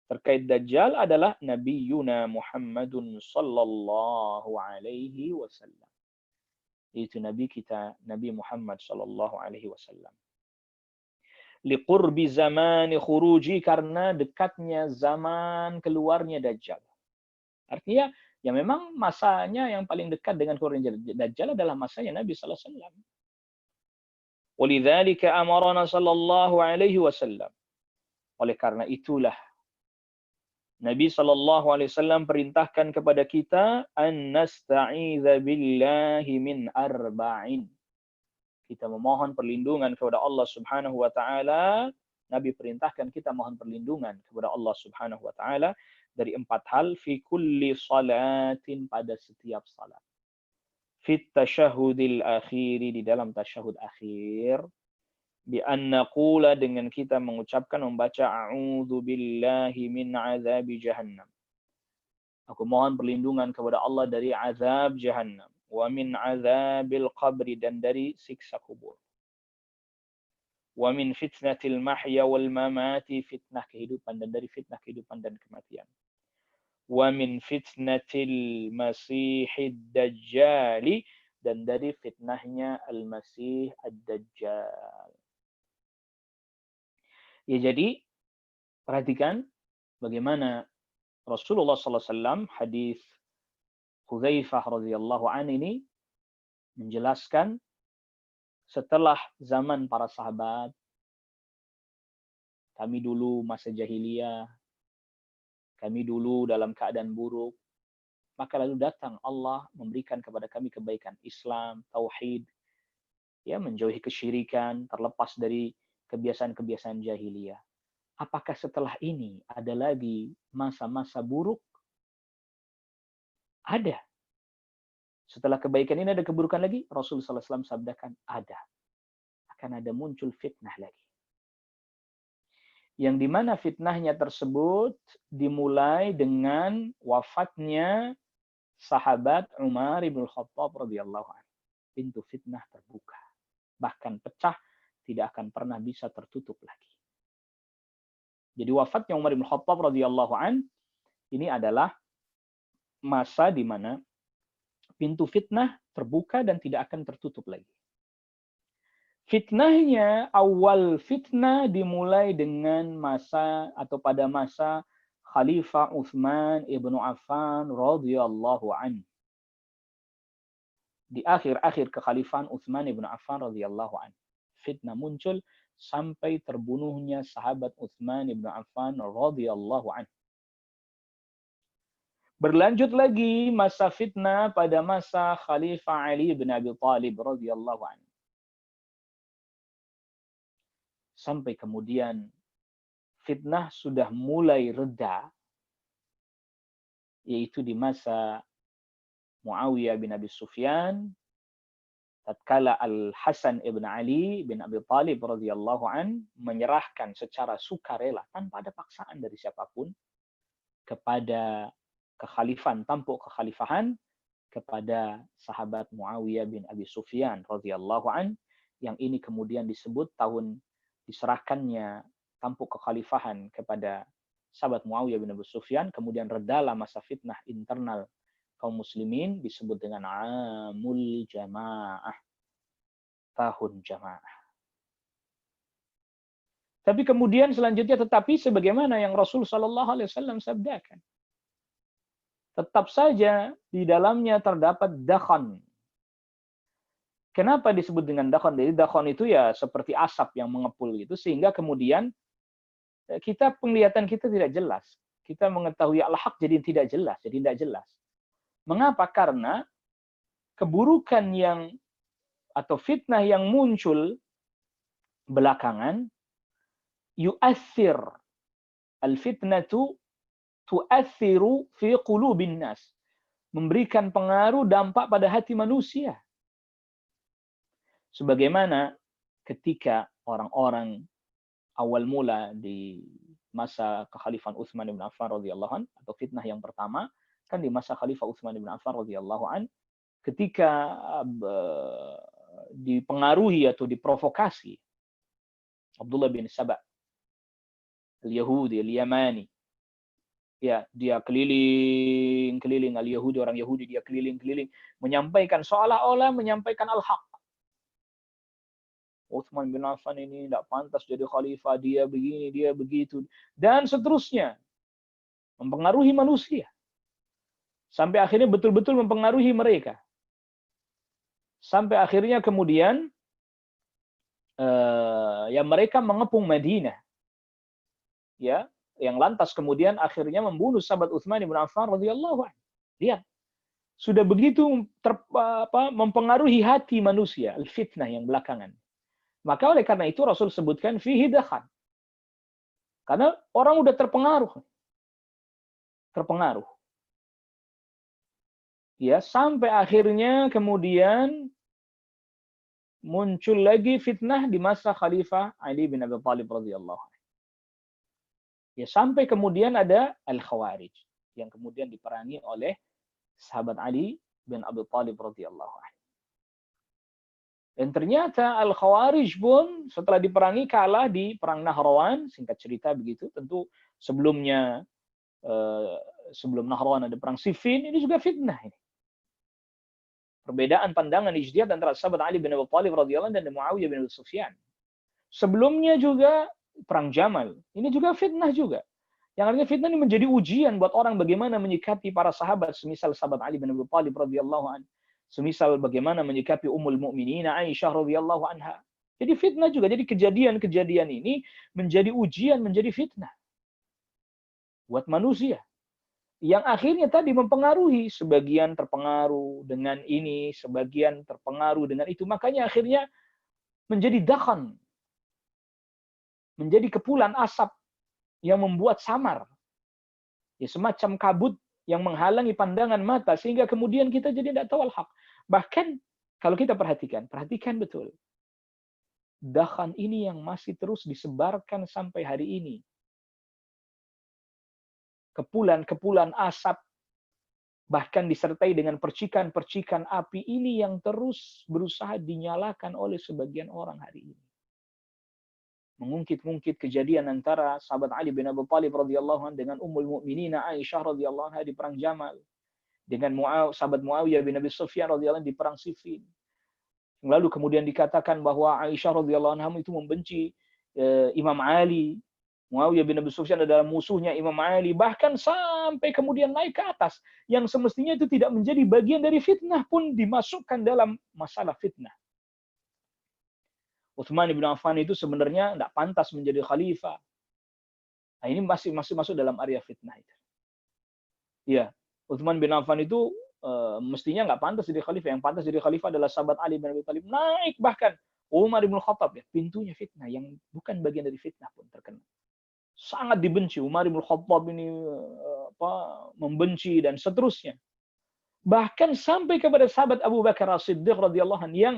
terkait Dajjal adalah Nabiyuna Muhammadun sallallahu alaihi wasallam. Itu Nabi kita, Nabi Muhammad sallallahu alaihi wasallam. Liqurbi zamani khuruji, karena dekatnya zaman keluarnya Dajjal. Artinya, ya memang masanya yang paling dekat dengan keluarnya Dajjal adalah masanya Nabi sallallahu alaihi wasallam. Walidzalika amarana sallallahu alaihi wasallam. Oleh karena itulah Nabi sallallahu alaihi wasallam perintahkan kepada kita an nasta'idza billahi min arba'in. Kita memohon perlindungan kepada Allah Subhanahu wa taala. Nabi perintahkan kita mohon perlindungan kepada Allah Subhanahu wa taala dari 4 hal fi kulli salatin, pada setiap salat. Fit tasyahudil akhiri, di dalam tasyahud akhir, bi an naqula, dengan kita mengucapkan membaca a'udzu billahi min azabi jahannam. Aku mohon perlindungan kepada Allah dari azab jahannam, wa min azabil qabri, dan dari siksa kubur. Wa min fitnatil mahya wal mamati, fitnah kehidupan dan dari fitnah kehidupan dan kematian. Wa min fitnatil masihid dajjali, dan dari fitnahnya al-masih ad-dajjal. Ya, jadi perhatikan bagaimana Rasulullah SAW, hadis Hudzaifah radhiyallahu an ini menjelaskan setelah zaman para sahabat, kami dulu masa jahiliyah, kami dulu dalam keadaan buruk, maka lalu datang Allah memberikan kepada kami kebaikan Islam, tauhid, ya, menjauhi kesyirikan, terlepas dari kebiasaan-kebiasaan jahiliyah. Apakah setelah ini ada lagi masa-masa buruk? Ada. Setelah kebaikan ini ada keburukan lagi? Rasulullah SAW sabdakan, ada. Akan ada muncul fitnah lagi. Yang dimana fitnahnya tersebut dimulai dengan wafatnya sahabat Umar bin Khattab radhiyallahu anhu. Pintu fitnah terbuka. Bahkan pecah, tidak akan pernah bisa tertutup lagi. Jadi wafatnya Umar bin Khattab radhiyallahu anhu ini adalah masa di mana pintu fitnah terbuka dan tidak akan tertutup lagi. Fitnahnya, awal fitnah dimulai dengan masa atau pada masa Khalifah Utsman ibnu Affan radhiyallahu an. Di akhir-akhir kekhalifahan Utsman ibnu Affan radhiyallahu an. Fitnah muncul sampai terbunuhnya sahabat Utsman ibnu Affan radhiyallahu an. Berlanjut lagi masa fitnah pada masa Khalifah Ali bin Abi Thalib radhiyallahu an. Sampai kemudian fitnah sudah mulai reda, yaitu di masa Muawiyah bin Abi Sufyan, tatkala Al-Hasan ibn Ali bin Abi Thalib radhiyallahu an menyerahkan secara sukarela tanpa ada paksaan dari siapapun kepada kekhalifahan, tampuk kekhalifahan kepada sahabat Muawiyah bin Abi Sufyan radhiyallahu an, yang ini kemudian disebut tahun diserahkannya tampuk kekhalifahan kepada sahabat Muawiyah bin Abi Sufyan, kemudian redalah masa fitnah internal kaum muslimin disebut dengan Amul Jamaah, tahun jamaah. Tapi kemudian selanjutnya tetapi sebagaimana yang Rasul sallallahu alaihi wasallam sabdakan, tetap saja di dalamnya terdapat dakhan. Kenapa disebut dengan dakhan? Jadi dakhan itu ya seperti asap yang mengepul gitu, sehingga kemudian penglihatan kita tidak jelas. Kita mengetahui al-haq jadi tidak jelas. Mengapa? Karena keburukan yang atau fitnah yang muncul belakangan yu'athir, al-fitnatu tu'athiru fi qulubin nas, memberikan pengaruh dampak pada hati manusia. Sebagaimana ketika orang-orang awal mula di masa kekhalifahan Utsman bin Affan radhiyallahu an, atau fitnah yang pertama kan di masa Khalifah Utsman bin Affan radhiyallahu an, ketika dipengaruhi atau diprovokasi Abdullah bin Saba al-Yahudi al-Yamani, ya dia keliling al-Yahudi, orang Yahudi, dia keliling menyampaikan seolah-olah menyampaikan al-haq. Utsman bin Affan ini tidak pantas jadi khalifah, dia begini, dia begitu, dan seterusnya. Mempengaruhi manusia. Sampai akhirnya betul-betul mempengaruhi mereka. Sampai akhirnya kemudian ya mereka mengepung Madinah. Ya, yang lantas kemudian akhirnya membunuh sahabat Utsman bin Affan radhiyallahu anhu. Lihat, sudah begitu mempengaruhi hati manusia, al-fitnah yang belakangan. Maka oleh karena itu Rasul sebutkan fihi dakhan. Karena orang udah terpengaruh. Ya, sampai akhirnya kemudian muncul lagi fitnah di masa Khalifah Ali bin Abi Thalib radhiyallahu anhu. Ya, sampai kemudian ada Al-Khawarij yang kemudian diperangi oleh sahabat Ali bin Abi Thalib radhiyallahu anhu. Dan ternyata Al-Khawarij pun setelah diperangi kalah di perang Nahrawan, singkat cerita begitu. Tentu sebelumnya sebelum Nahrawan ada perang Siffin, ini juga fitnah ini. Perbedaan pandangan ijtihad antara sahabat Ali bin Abi Thalib radhiyallahu anhu dan Muawiyah bin Abi Sufyan. Sebelumnya juga perang Jamal, ini juga fitnah juga. Yang artinya fitnah ini menjadi ujian buat orang bagaimana menyikapi para sahabat, semisal sahabat Ali bin Abi Thalib radhiyallahu anhu. Semisal bagaimana menyikapi Ummul Mukminin Aisyah radhiyallahu anha. Jadi fitnah juga. Jadi kejadian-kejadian ini menjadi ujian, menjadi fitnah buat manusia. Yang akhirnya tadi mempengaruhi, sebagian terpengaruh dengan ini, sebagian terpengaruh dengan itu. Makanya akhirnya menjadi dakhan, menjadi kepulan asap yang membuat samar. Ya, semacam kabut yang menghalangi pandangan mata, sehingga kemudian kita jadi tidak tahu al-haq. Bahkan kalau kita perhatikan betul. Dakhan ini yang masih terus disebarkan sampai hari ini. Kepulan-kepulan asap, bahkan disertai dengan percikan-percikan api ini yang terus berusaha dinyalakan oleh sebagian orang hari ini. Mengungkit-ungkit kejadian antara sahabat Ali bin Abi Thalib radhiyallahu anhu dengan Ummul Mukminin Aisyah radhiyallahu anha di perang Jamal, dengan sahabat Muawiyah bin Abi Sufyan radhiyallahu anhu di perang Siffin. Lalu kemudian dikatakan bahwa Aisyah radhiyallahu anha itu membenci Imam Ali. Muawiyah bin Abi Sufyan adalah musuhnya Imam Ali, bahkan sampai kemudian naik ke atas. Yang semestinya itu tidak menjadi bagian dari fitnah pun dimasukkan dalam masalah fitnah. Utsman bin Affan itu sebenarnya tidak pantas menjadi khalifah. Nah, ini masih masuk dalam area fitnah itu. Iya, Utsman bin Affan itu mestinya nggak pantas jadi khalifah. Yang pantas jadi khalifah adalah sahabat Ali bin Abi Thalib. Naik bahkan Umar bin Khattab, ya, pintunya fitnah yang bukan bagian dari fitnah pun terkena. Sangat dibenci Umar bin Khattab ini, membenci dan seterusnya. Bahkan sampai kepada sahabat Abu Bakar As-Siddiq radhiyallahu anhu yang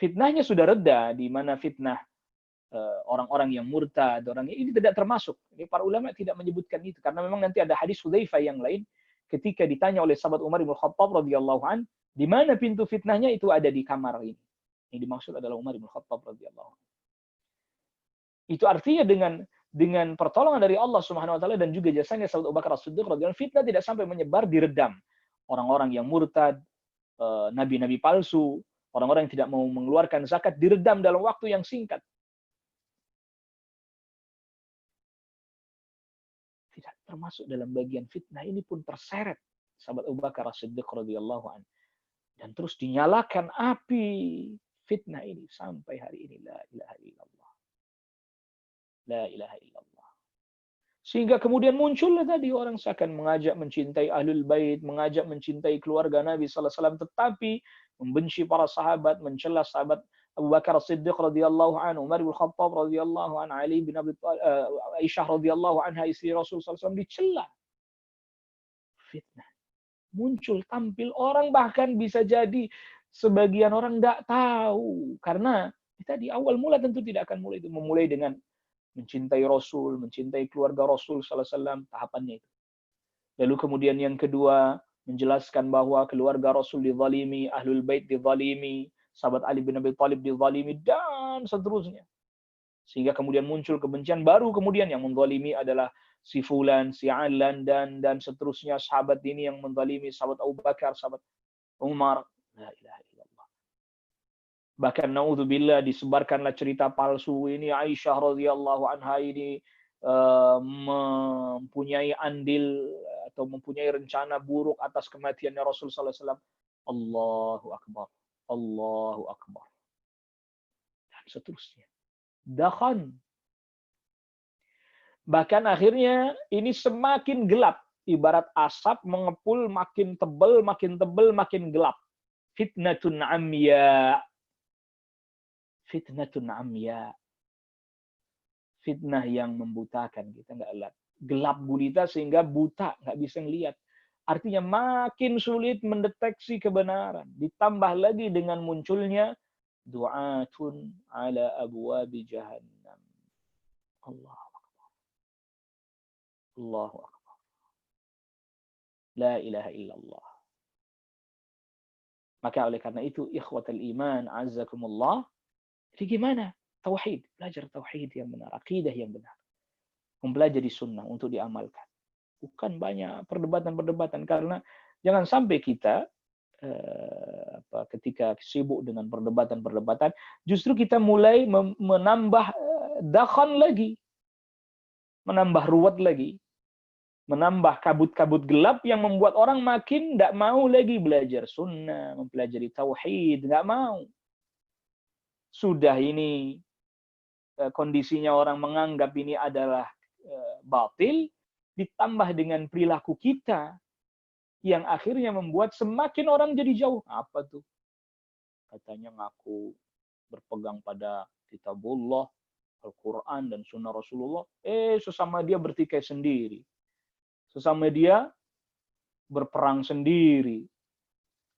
fitnahnya sudah reda, di mana fitnah orang-orang yang murtad, orang ini tidak termasuk. Ini para ulama tidak menyebutkan itu karena memang nanti ada hadis Hudzaifah yang lain ketika ditanya oleh sahabat Umar bin Khattab radhiyallahu anhu, di mana pintu fitnahnya, itu ada di kamar ini. Yang dimaksud adalah Umar bin Khattab radhiyallahu anhu. Itu artinya dengan pertolongan dari Allah Subhanahu wa taala dan juga jasanya sahabat Abu Bakar As-Siddiq radhiyallahu anhu, fitnah tidak sampai menyebar, diredam. Orang-orang yang murtad, nabi-nabi palsu, orang-orang yang tidak mau mengeluarkan zakat diredam dalam waktu yang singkat. Tidak termasuk dalam bagian fitnah, ini pun terseret sahabat Abu Bakar As-Siddiq radhiyallahu anhu. Dan terus dinyalakan api fitnah ini sampai hari ini. La ilaha illallah. La ilaha illallah. Sehingga kemudian muncullah tadi orang seakan mengajak mencintai Ahlul Bait, mengajak mencintai keluarga Nabi sallallahu alaihi wasallam, tetapi membenci para sahabat, mencela sahabat Abu Bakar As-Siddiq radhiyallahu anhu, Umar bin Khattab radhiyallahu anhu, Ali bin Abi Thalib, Aisyah radhiyallahu anha istri Rasul sallallahu alaihi wasallam dicela. Fitnah muncul, tampil, orang bahkan bisa jadi sebagian orang tidak tahu karena kita di awal mula tentu tidak akan memulai dengan mencintai Rasul, mencintai keluarga Rasul sallallahu alaihi wasallam, tahapannya itu. Lalu kemudian yang kedua, menjelaskan bahwa keluarga Rasul dizalimi, Ahlul Bait dizalimi, sahabat Ali bin Abi Thalib dizalimi, dan seterusnya. Sehingga kemudian muncul kebencian, baru kemudian yang menzalimi adalah si fulan, si alan, dan seterusnya, sahabat ini yang menzalimi sahabat Abu Bakar, sahabat Umar. La ilaha illallah. Bahkan naudzubillah disebarkanlah cerita palsu ini, Aisyah radhiyallahu anha ini mempunyai andil atau mempunyai rencana buruk atas kematiannya Rasul sallallahu alaihi wasallam. Allahu akbar. Allahu akbar. Dan seterusnya. Dakhan. Bahkan akhirnya ini semakin gelap, ibarat asap mengepul, makin tebal, makin gelap. Fitnatun amya. Fitnatun amya. Fitnah yang membutakan, kita nggak lihat. Gelap gulita sehingga buta, nggak bisa ngelihat. Artinya makin sulit mendeteksi kebenaran. Ditambah lagi dengan munculnya du'atun ala abwabi jahannam. Allahu akbar. Allahu akbar. La ilaha illallah. Maka oleh karena itu, ikhwatal iman, azzakumullah, jadi gimana? Tauhid, belajar tauhid yang benar, akidah yang benar. Mempelajari sunnah untuk diamalkan. Bukan banyak perdebatan-perdebatan, karena jangan sampai kita ketika sibuk dengan perdebatan-perdebatan, justru kita mulai menambah dakhan lagi, menambah ruwet lagi, menambah kabut-kabut gelap yang membuat orang makin tidak mau lagi belajar sunnah, mempelajari tauhid, nggak mau. Sudah ini kondisinya orang menganggap ini adalah batil, ditambah dengan perilaku kita yang akhirnya membuat semakin orang jadi jauh. Apa tuh? Katanya ngaku berpegang pada kitabullah, Al-Quran, dan sunnah Rasulullah. Sesama dia bertikai sendiri. Sesama dia berperang sendiri.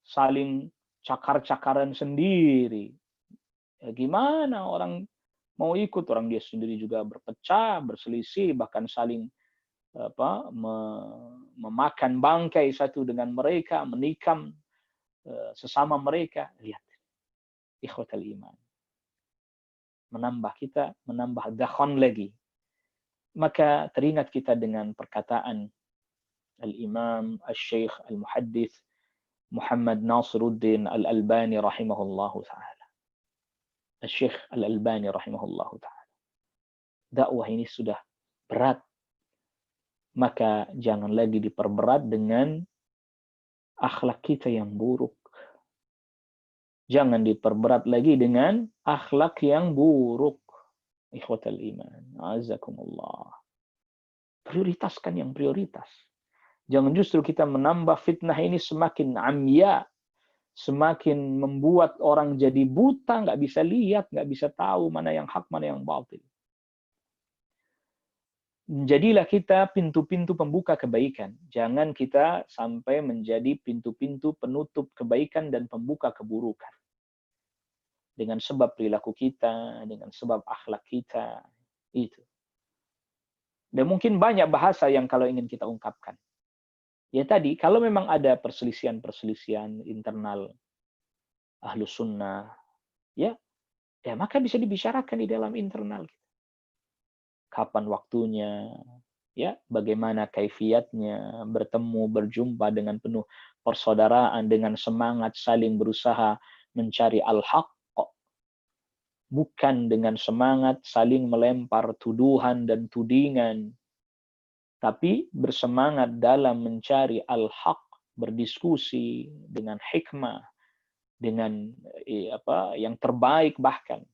Saling cakar-cakaran sendiri. Ya gimana orang mau ikut, orang dia sendiri juga berpecah, berselisih, bahkan saling memakan bangkai satu dengan mereka, menikam sesama mereka. Lihat, ikhwatal iman, menambah dakhan lagi. Maka teringat kita dengan perkataan Al-Imam Al-Syeikh Al-Muhaddits Muhammad Nasiruddin Al-Albani rahimahullahu ta'ala. Syekh Al-Albani rahimahullahu ta'ala. Dakwah ini sudah berat. Maka jangan lagi diperberat dengan akhlak kita yang buruk. Jangan diperberat lagi dengan akhlak yang buruk. Ikhwatal iman. Azakumullah. Prioritaskan yang prioritas. Jangan justru kita menambah fitnah ini semakin amya. Semakin membuat orang jadi buta, nggak bisa lihat, nggak bisa tahu mana yang hak, mana yang batil. Jadilah kita pintu-pintu pembuka kebaikan. Jangan kita sampai menjadi pintu-pintu penutup kebaikan dan pembuka keburukan. Dengan sebab perilaku kita, dengan sebab akhlak kita. Itu. Dan mungkin banyak bahasa yang kalau ingin kita ungkapkan. Ya tadi, kalau memang ada perselisihan-perselisihan internal Ahlus Sunnah, ya maka bisa dibicarakan di dalam internal kita. Kapan waktunya, ya bagaimana kaifiatnya, bertemu, berjumpa dengan penuh persaudaraan, dengan semangat saling berusaha mencari al-haq, bukan dengan semangat saling melempar tuduhan dan tudingan, tapi bersemangat dalam mencari al-haq, berdiskusi dengan hikmah, dengan yang terbaik bahkan.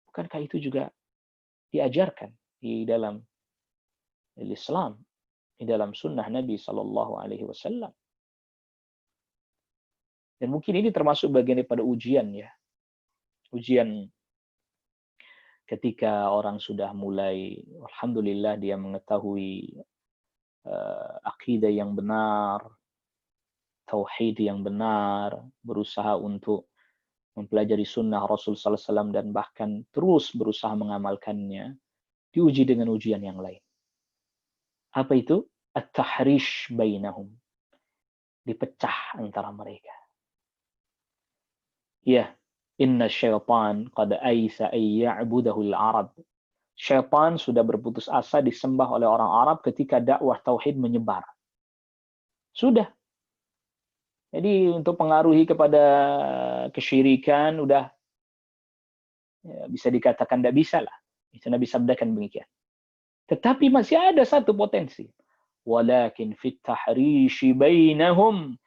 Bukankah itu juga diajarkan di dalam Islam, di dalam sunnah Nabi Sallallahu Alaihi Wasallam? Dan mungkin ini termasuk bagian daripada ujian, ya. Ujian ketika orang sudah mulai, alhamdulillah dia mengetahui akidah yang benar, tauhid yang benar, berusaha untuk mempelajari sunnah Rasul Sallallahu Alaihi Wasallam dan bahkan terus berusaha mengamalkannya, diuji dengan ujian yang lain. Apa itu? At-tahrish bainahum. Dipecah antara mereka. Ya, inna syaitan qad aisa ay ya'budahu al-arab. Syaitan sudah berputus asa disembah oleh orang Arab ketika dakwah tauhid menyebar. Sudah. Jadi untuk pengaruhi kepada kesyirikan udah bisa dikatakan tidak bisa lah. Itu Nabi sabdakan demikian. Tetapi masih ada satu potensi. Walakin fit tahrishi bainahum.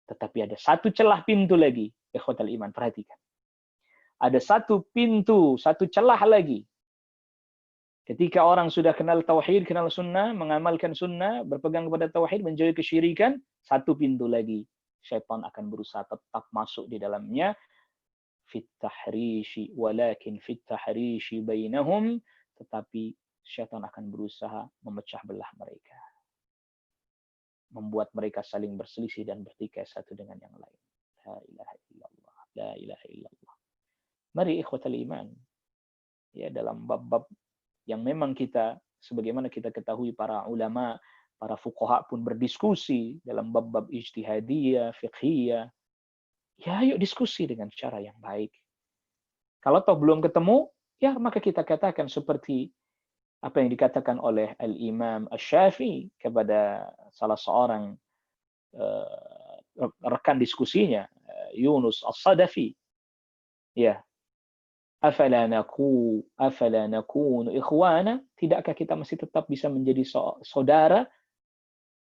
Tetapi ada satu celah pintu lagi. Ikhwatal iman, perhatikan. Ada satu pintu, satu celah lagi. Ketika orang sudah kenal tauhid, kenal sunnah, mengamalkan sunnah, berpegang kepada tauhid, menjauhi kesyirikan, satu pintu lagi. Syaitan akan berusaha tetap masuk di dalamnya. Fit tahrishi, walakin fit tahrishi bainahum. Tetapi syaitan akan berusaha memecah belah mereka. Membuat mereka saling berselisih dan bertikai satu dengan yang lain. La ilaha illallah. La ilaha illallah. Mari ikhwatal iman. Ya, dalam bab-bab yang memang kita, sebagaimana kita ketahui para ulama, para fuqaha pun berdiskusi dalam bab-bab ijtihadiyah, fiqhiyah. Ya, yuk diskusi dengan cara yang baik. Kalau toh belum ketemu, ya maka kita katakan seperti apa yang dikatakan oleh Al-Imam Asy-Syafi'i kepada salah seorang rekan diskusinya, Yunus As-Sadafi. Ya. Afala nakunu ikhwana? Tidakkah kita masih tetap bisa menjadi saudara?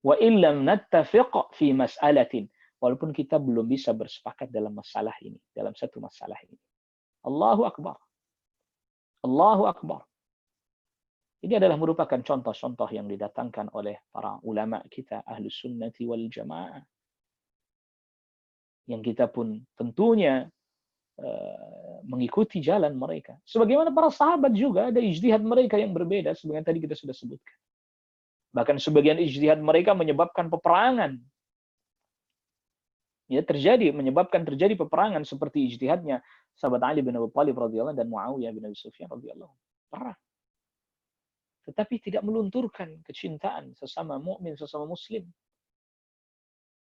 Wa illam nattafiq fi mas'alatin. Walaupun kita belum bisa bersepakat dalam masalah ini, dalam satu masalah ini. Allahu Akbar. Allahu Akbar. Ini adalah merupakan contoh-contoh yang didatangkan oleh para ulama kita, Ahlus Sunnati wal Jamaah. Yang kita pun tentunya mengikuti jalan mereka. Sebagaimana para sahabat juga ada ijtihad mereka yang berbeda, sebagaimana tadi kita sudah sebutkan. Bahkan sebagian ijtihad mereka menyebabkan peperangan. Ya, menyebabkan terjadi peperangan seperti ijtihadnya sahabat Ali bin Abi Thalib radhiyallahu dan Muawiyah bin Abi Sufyan radhiyallahu. Perang. Tetapi tidak melunturkan kecintaan sesama mukmin, sesama muslim.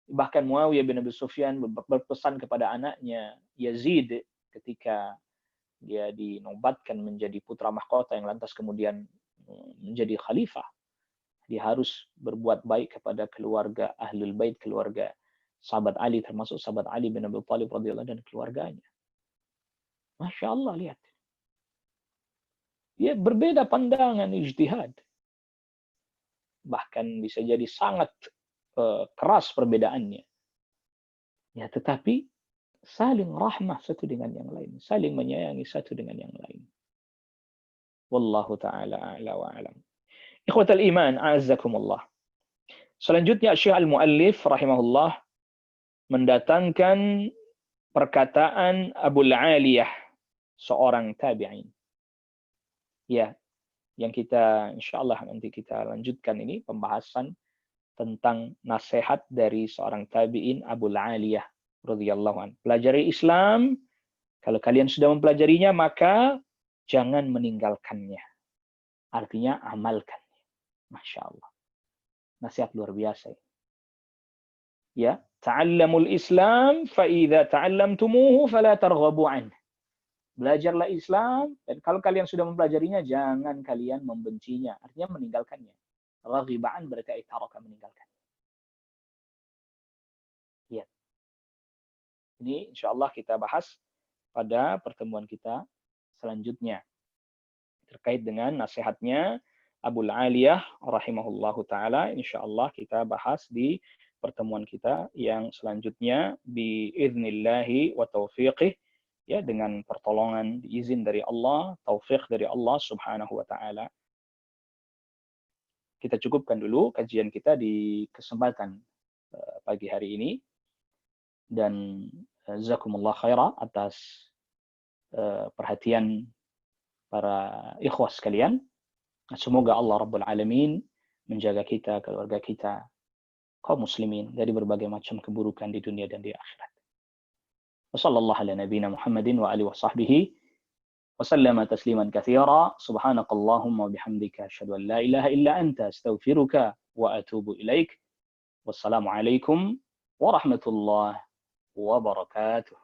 Bahkan Muawiyah bin Abi Sufyan berpesan kepada anaknya Yazid ketika dia dinobatkan menjadi putra mahkota yang lantas kemudian menjadi khalifah. Dia harus berbuat baik kepada keluarga Ahlul Bait, keluarga sahabat Ali, termasuk sahabat Ali bin Abi Thalib radhiyallahu dan keluarganya. Masya Allah, lihat. Ya, berbeda pandangan, ijtihad. Bahkan bisa jadi sangat keras perbedaannya. Ya, tetapi saling rahmah satu dengan yang lain, saling menyayangi satu dengan yang lain. Wallahu ta'ala a'la wa a'lam. Ikhwatal iman, a'azzakumullah. Selanjutnya Syekh Al-Muallif rahimahullah mendatangkan perkataan Abul Aliyah, seorang tabi'in. Ya, yang kita insyaallah nanti kita lanjutkan ini pembahasan tentang nasihat dari seorang tabi'in Abul Aliyah radhiyallahu anhu. Pelajari Islam, kalau kalian sudah mempelajarinya maka jangan meninggalkannya. Artinya amalkan. Masya Allah. Nasihat luar biasa. Ya, ta'allamul Islam fa idza ta'allamtumuhu fala targhabu anhu. Belajarlah Islam dan kalau kalian sudah mempelajarinya jangan kalian membencinya. Artinya meninggalkannya. Raghiba'an berarti taraka, meninggalkan. Ya. Ini insyaallah kita bahas pada pertemuan kita selanjutnya terkait dengan nasihatnya Abul Aliyah rahimahullahu taala. Insyaallah kita bahas di pertemuan kita yang selanjutnya biiznillahi wa taufiqih, ya, dengan pertolongan izin dari Allah, taufik dari Allah Subhanahu wa taala. Kita cukupkan dulu kajian kita di kesempatan pagi hari ini, dan jazakumullah khaira atas perhatian para ikhwah sekalian. Semoga Allah Rabbul Alamin menjaga kita, keluarga kita, kaum muslimin dari berbagai macam keburukan di dunia dan di akhirat. Wassallallahu ala nabiyina Muhammadin wa alihi wa sahbihi wa sallama tasliman katsira. Subhanakallahumma wa bihamdika asyhadu an la ilaha illa anta astaghfiruka wa atubu ilaik. Wassalamu alaikum warahmatullahi wabarakatuh.